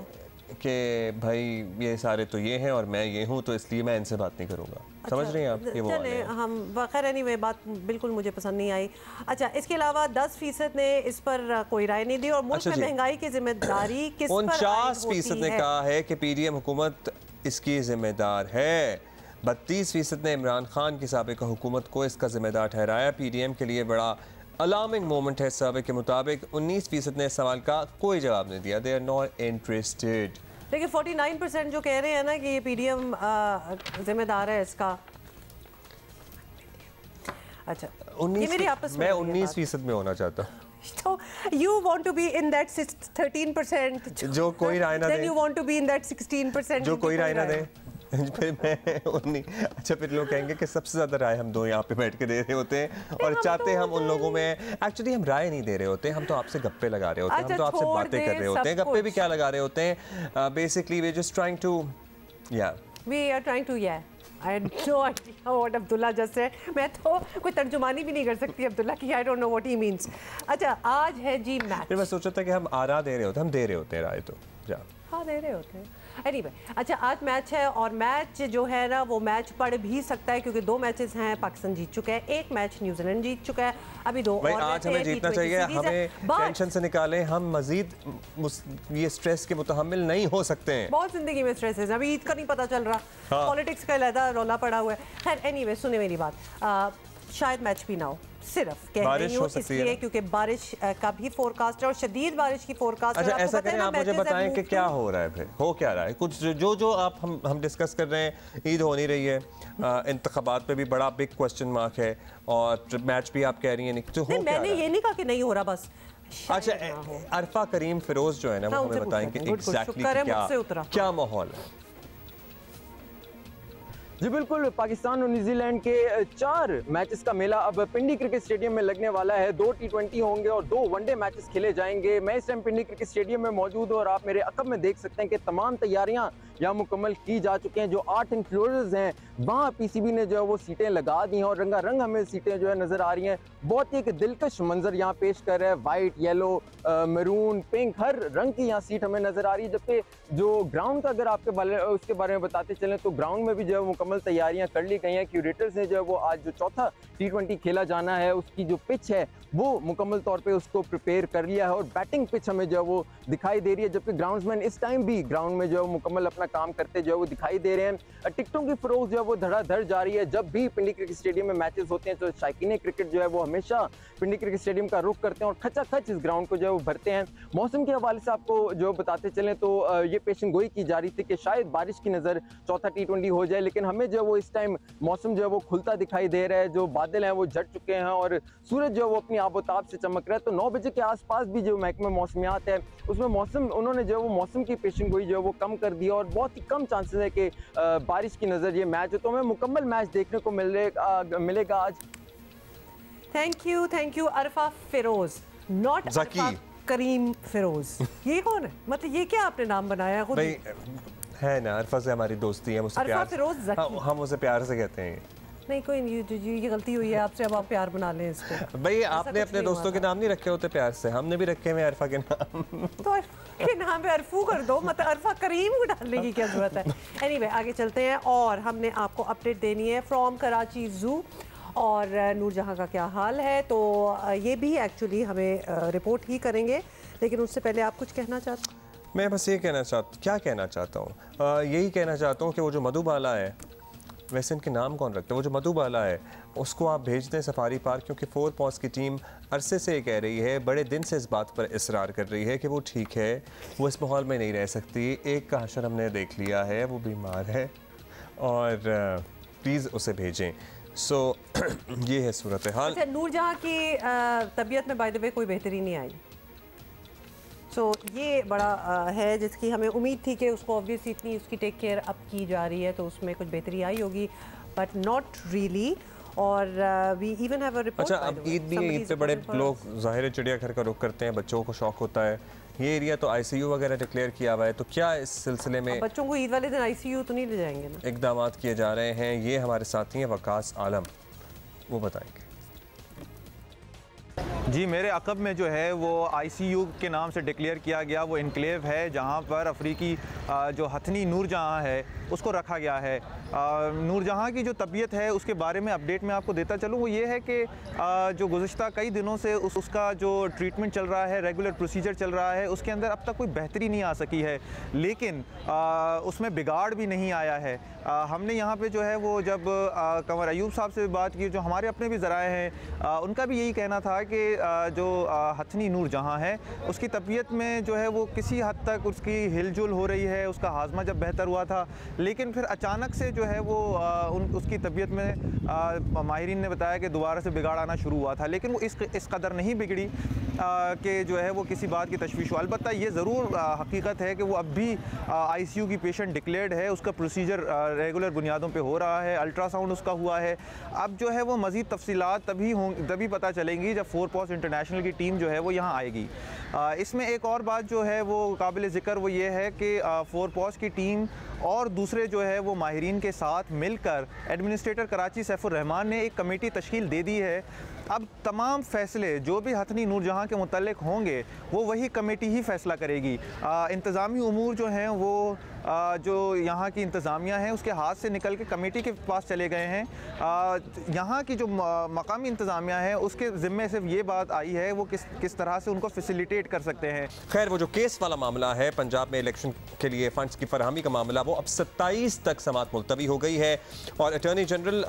कि भाई ये सारे तो ये हैं और मैं ये हूँ तो इसलिए मैं इनसे बात नहीं करूँगा। समझ रही हैं आप? ये वो वाले हैं। हम खैर एनीवे बात बिल्कुल मुझे पसंद नहीं आई। अच्छा, इसके अलावा 10% ने इस पर कोई राय नहीं दी। और मुल्क में महंगाई की जिम्मेदारी किस पर 49% ने कहा है कि PDM हुकूमत इसकी जिम्मेदार है। 32% ने इमरान खान की साबिक़ा हुकूमत को इसका जिम्मेदार ठहराया। PDM के लिए बड़ा अलार्मिंग मोमेंट है सर्वे के मुताबिक। 19% ने सवाल का कोई जवाब नहीं दिया, दे आर नॉट इंटरेस्टेड। लेकिन 49% जो कह रहे हैं ना कि ये PDM जिम्मेदार है इसका। अच्छा, 19 मैं 19% में होना चाहता हूँ। So you want to be in that 13% जो कोई राय ना दे। Then you want to be in that 16% जो कोई राय ना दे। फिर मैं 19। अच्छा, फिर लोग कहेंगे कि सबसे ज्यादा राय हम दो यहाँ पे बैठ के दे रहे होते हैं और चाहते हम उन लोगों में। एक्चुअली हम राय नहीं दे रहे होते, हम तो आपसे गप्पे लगा रहे होते हैं। हम तो आपसे बातें कर रहे होते हैं। गप्पे भी क्या लगा रहे होते हैं? Basically we just trying to we are trying to I had no idea what Abdullah just said. मैं तो कोई तर्जुमानी भी नहीं कर सकती अब्दुल्ला की। I don't know what he means. अच्छा, आज है जी मैच। फिर मैं सोचा था कि हम आरा दे रहे होते, हम दे रहे होते हैं राय तो जा। हाँ, दे रहे होते हैं। Anyway, अच्छा, आज मैच है और मैच जो है ना वो मैच पढ़ भी सकता है क्योंकि 2 मैचेस हैं। पाकिस्तान जीत चुका है, 1 मैच न्यूजीलैंड जीत चुका है, अभी 2 और आज हमें जीतना चाहिए। हमें टेंशन से निकालें, हम मजीद ये स्ट्रेस के मुतहम्मिल नहीं हो सकते हैं। बहुत जिंदगी में स्ट्रेस है, अभी ईद का नहीं पता चल रहा। पॉलिटिक्स का अलहदा रौला पड़ा हुआ है। खैर एनीवे, सुने मेरी बात, शायद मैच भी ना हो, सिर्फ कह रही हूँ इसलिए क्योंकि बारिश का भी फोरकास्ट है और शदीद बारिश की फोरकास्ट है। अच्छा ऐसा करें, आप मुझे बताएं कि क्या हो रहा है, फिर हो क्या रहा है? कुछ जो आप हम डिस्कस कर रहे हैं, ईद हो नहीं रही है, इंतखाबात पे भी बड़ा बिग क्वेश्चन मार्क है और मैच भी आप कह रही हैं तो हो मैंने ये नहीं कहा कि नहीं हो रहा बस। अच्छा अरफा करीम फिरोज जो है ना, वो हमें बताएं कि एग्जैक्टली क्या माहौल है। जी बिल्कुल, पाकिस्तान और न्यूजीलैंड के 4 मैचेस का मेला अब पिंडी क्रिकेट स्टेडियम में लगने वाला है। 2 T20 होंगे और 2 वनडे मैचेस खेले जाएंगे। मैं इस टाइम पिंडी क्रिकेट स्टेडियम में मौजूद हूँ और आप मेरे अकब में देख सकते हैं कि तमाम तैयारियां यहाँ मुकम्मल की जा चुकी हैं। जो 8 इंक्लोजर्स हैं वहाँ पीसीबी ने जो है वो सीटें लगा दी हैं और रंगारंग हमें सीटें जो है नज़र आ रही हैं। बहुत ही एक दिलकश मंजर यहाँ पेश कर रहा है, वाइट, येलो, मैरून, पिंक, हर रंग की यहाँ सीट हमें नज़र आ रही है। जबकि जो ग्राउंड का अगर आपके उसके बारे में बताते चलें तो ग्राउंड में भी जो है मुकम्मल तैयारियां कर ली गई हैं। क्यूरेटर्स ने जो है वो आज जो चौथा T20 खेला जाना है उसकी जो पिच है वो मुकम्मल तौर पे उसको प्रिपेयर कर लिया है और बैटिंग पिच हमें जो है वो दिखाई दे रही है। जबकि ग्राउंड्समैन इस टाइम भी ग्राउंड में जो है मुकम्मल अपना काम करते जो है वो दिखाई दे रहे हैं। टिकटों की फरोख्त जो है वो धड़ाधड़ जारी है। जब भी पिंडी क्रिकेट स्टेडियम में मैचेस होते हैं तो शायकीन क्रिकेट जो है वो हमेशा पिंडी क्रिकेट स्टेडियम का रुख करते हैं और खचाखच इस ग्राउंड को जो है वो भरते हैं। मौसम के हवाले से आपको जो बताते चलें तो ये पेशन गोई की जा रही थी कि शायद बारिश की नज़र चौथा T20 हो जाए, लेकिन हमें जो है वो इस टाइम मौसम जो है वो खुलता दिखाई दे रहा है। जो बादल हैं वो झट चुके हैं और सूरज जो है वो अपनी आबोताब से चमक रहा है। तो 9 बजे के आसपास भी जो महकमा मौसमियात है उसमें मौसम उन्होंने जो है वो मौसम की पेशन गोई जो है वो कम कर दिया और बहुत ही कम चांसेस है कि बारिश की नज़र ये मैच है। तो हमें मुकम्मल मैच देखने को मिलेगा आज। Thank you Arfa Feroz, not Arfa Karim Feroz. ये कौन है? मतलब ये क्या आपने नाम बनाया खुद? है ना, अरफा से हमारी दोस्ती है, मुझसे प्यार फिरोज हम उसे प्यार से कहते हैं। नहीं कोई नहीं, ये गलती हुई है आपसे, अब आप प्यार बना लें इसको। भाई आपने अपने दोस्तों के नाम नहीं रखे होते प्यार से, हमने भी रखे हुए अरफा के नाम। तो अरफा के नाम पे अरफू कर दो, मतलब अरफा करीम को डालने की क्या जरूरत है। एनीवे आगे चलते हैं और हमने आपको अपडेट देनी है फ्रॉम कराची जू और नूरजहां का क्या हाल है। तो ये भी एक्चुअली हमें रिपोर्ट ही करेंगे, लेकिन उससे पहले आप कुछ कहना चाहते हैं? मैं बस ये कहना चाहता हूँ, यही कहना चाहता हूँ कि वो जो मधुबाला है, वैसे इनके नाम कौन रखते हैं, वो जो मधुबाला है उसको आप भेज दें सफारी पार्क, क्योंकि 4 पॉज की टीम अरसे से कह रही है, बड़े दिन से इस बात पर इसरार कर रही है कि वो ठीक है, वो इस माहौल में नहीं रह सकती। एक का हशर हमने देख लिया है, वो बीमार है और प्लीज़ उसे भेजें। ये है सूरत हाल। अच्छा, नूरजहां की तबीयत में बाय द वे कोई बेहतरी नहीं आई, ये बड़ा है जिसकी हमें उम्मीद थी कि उसको ऑब्वियसली इतनी उसकी टेक केयर अब की जा रही है तो उसमें कुछ बेहतरी आई होगी, बट नॉट रियली। और we even have a report. अच्छा, अब ईद भी है, ईद पे बड़े लोग ज़ाहिर चिड़ियाघर का रुख करते हैं, बच्चों को शौक होता है। ये एरिया तो ICU वगैरह डिक्लेयर किया हुआ है, तो क्या इस सिलसिले में बच्चों को ईद वाले दिन ICU तो नहीं ले जाएंगे ना? इकदाम किए जा रहे हैं? ये हमारे साथी हैं वकास आलम, वो बताएंगे। जी, मेरे अकब में जो है वो ICU के नाम से डिक्लेयर किया गया वो इनक्लेव है जहाँ पर अफ्रीकी जो हथनी नूरजहां है उसको रखा गया है। नूरजहां की जो तबीयत है उसके बारे में अपडेट मैं आपको देता चलूँ, वो ये है कि जो गुज़िश्ता कई दिनों से उसका जो ट्रीटमेंट चल रहा है, रेगुलर प्रोसीजर चल रहा है, उसके अंदर अब तक कोई बेहतरी नहीं आ सकी है, लेकिन उसमें बिगाड़ भी नहीं आया है। हमने यहाँ पे जो है वो जब कंवर अयूब साहब से बात की, जो हमारे अपने भी ज़राए हैं, उनका भी यही कहना था कि जो हथनी नूरजहां है उसकी तबीयत में जो है वो किसी हद तक उसकी हिलजुल हो रही है, उसका हाजमा जब बेहतर हुआ था, लेकिन फिर अचानक से जो है वो उसकी तबीयत में माहिरीन ने बताया कि दोबारा से बिगाड़ आना शुरू हुआ था, लेकिन वो इस कदर नहीं बिगड़ी कि जो है वो किसी बात की तशवीश हो। अलबत्ता ये ज़रूर हकीकत है कि वो अब भी ICU की पेशेंट डिक्लेयर्ड है, उसका प्रोसीजर रेगुलर बुनियादों पे हो रहा है, अल्ट्रासाउंड उसका हुआ है। अब जो है वो मज़ीद तफसीलात तभी पता चलेंगी जब 4 पॉज इंटरनेशनल की टीम जो है वो यहाँ आएगी। इसमें एक और बात जो है वो काबिल ज़िक्र वो ये है कि 4 पॉज की टीम और दूसरे जो है वो माहिरीन के साथ मिलकर एडमिनिस्ट्रेटर कराची सैफुर रहमान ने एक कमेटी तश्कील दे दी है। अब तमाम फ़ैसले जो भी हथनी नूरजहां के मुतल्लिक होंगे वो वही कमेटी ही फ़ैसला करेगी। इंतज़ामी उमूर जो हैं वो जो यहाँ की इंतज़ामिया है उसके हाथ से निकल के कमेटी के पास चले गए हैं। यहाँ की जो मकामी इंतज़ामिया है उसके ज़िम्मे सिर्फ ये बात आई है वो किस तरह से उनको फैसिलिटेट कर सकते हैं। खैर, वो जो केस वाला मामला है पंजाब में इलेक्शन के लिए फंड्स की फरहमी का मामला, वो अब 27 तक समाअत मुलतवी हो गई है और attorney general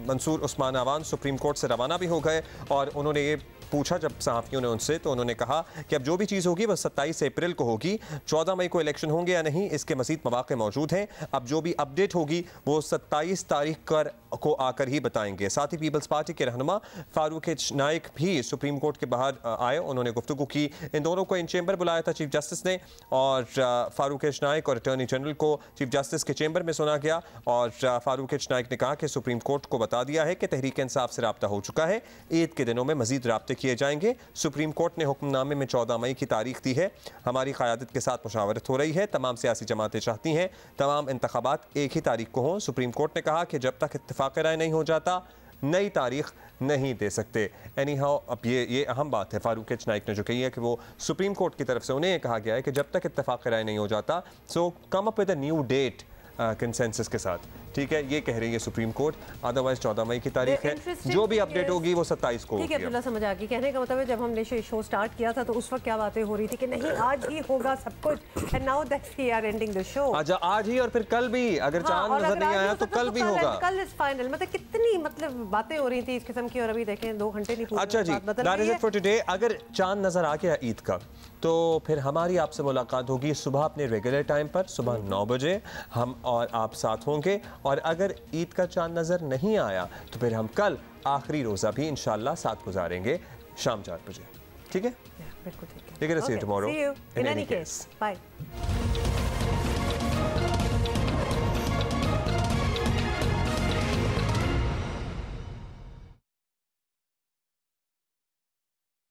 Mansoor Usman Awan supreme court से रवाना भी हो गए और उन्होंने ये पूछा जब सहाफ़ियों ने उनसे, तो उन्होंने कहा कि अब जो भी चीज़ होगी वह 27 अप्रैल को होगी। 14 मई को इलेक्शन होंगे या नहीं इसके मज़ीद मौक़े मौजूद हैं। अब जो भी अपडेट होगी वो 27 तारीख को आकर ही बताएंगे। साथ ही पीपल्स पार्टी के रहनुमा फारूक एच नाइक भी सुप्रीम कोर्ट के बाहर आए, उन्होंने गुफ्तगू की। इन दोनों को इन चैम्बर बुलाया था चीफ जस्टिस ने और फारूक एच नाइक और अटॉर्नी जनरल को चीफ जस्टिस के चैम्बर में सुना गया और फारूक एच नाइक ने कहा कि सुप्रीम कोर्ट को बता दिया है कि तहरीक इंसाफ से रब्ता हो चुका है, ईद के दिनों में मज़ीद रब्ते किए जाएंगे। सुप्रीम कोर्ट ने हुक्मनामे में 14 मई की तारीख दी है। हमारी क़यादत के साथ मुशावरत हो रही है, तमाम सियासी जमातें चाहती हैं तमाम इंतखाबात एक ही तारीख को हों। सुप्रीम कोर्ट ने कहा कि जब तक इत्तेफाक राय नहीं हो जाता नई तारीख नहीं दे सकते। एनी हाउ, अब ये अहम बात है फारूक एच नाइक ने जो कही है कि वो सुप्रीम कोर्ट की तरफ से उन्हें कहा गया है कि जब तक इत्तेफाक राय नहीं हो जाता so come up with a new date consensus के साथ। ठीक है, ये कह रही है सुप्रीम कोर्ट। अदरवाइज 14 मई की तारीख है, जो भी अपडेट होगी वो 27 को होगी। ठीक है, अब्दुल्ला समझ आ गई। कहने का मतलब है जब हमने शो स्टार्ट किया था तो उस वक्त क्या बातें हो रही थी कि नहीं आज ही होगा सब कुछ, and now that we are ending the show. आज ही और फिर कल भी, अगर चांद नजर नहीं आया तो कल भी होगा। कल इज फाइनल। मतलब कितनी बातें हो रही थी इस किस्म की और अभी देखें 2 घंटे नहीं पूरे। अच्छा जी, that is it for today. अगर चांद नजर आ गया ईद का तो फिर हमारी आपसे मुलाकात होगी सुबह अपने रेगुलर टाइम पर, सुबह 9 बजे हम और आप साथ होंगे। और अगर ईद का चांद नज़र नहीं आया तो फिर हम कल आखिरी रोज़ा भी इंशाल्लाह साथ गुजारेंगे शाम 4 बजे। ठीक है, बिल्कुल ठीक है। ठीक है, see you tomorrow. In any case, bye.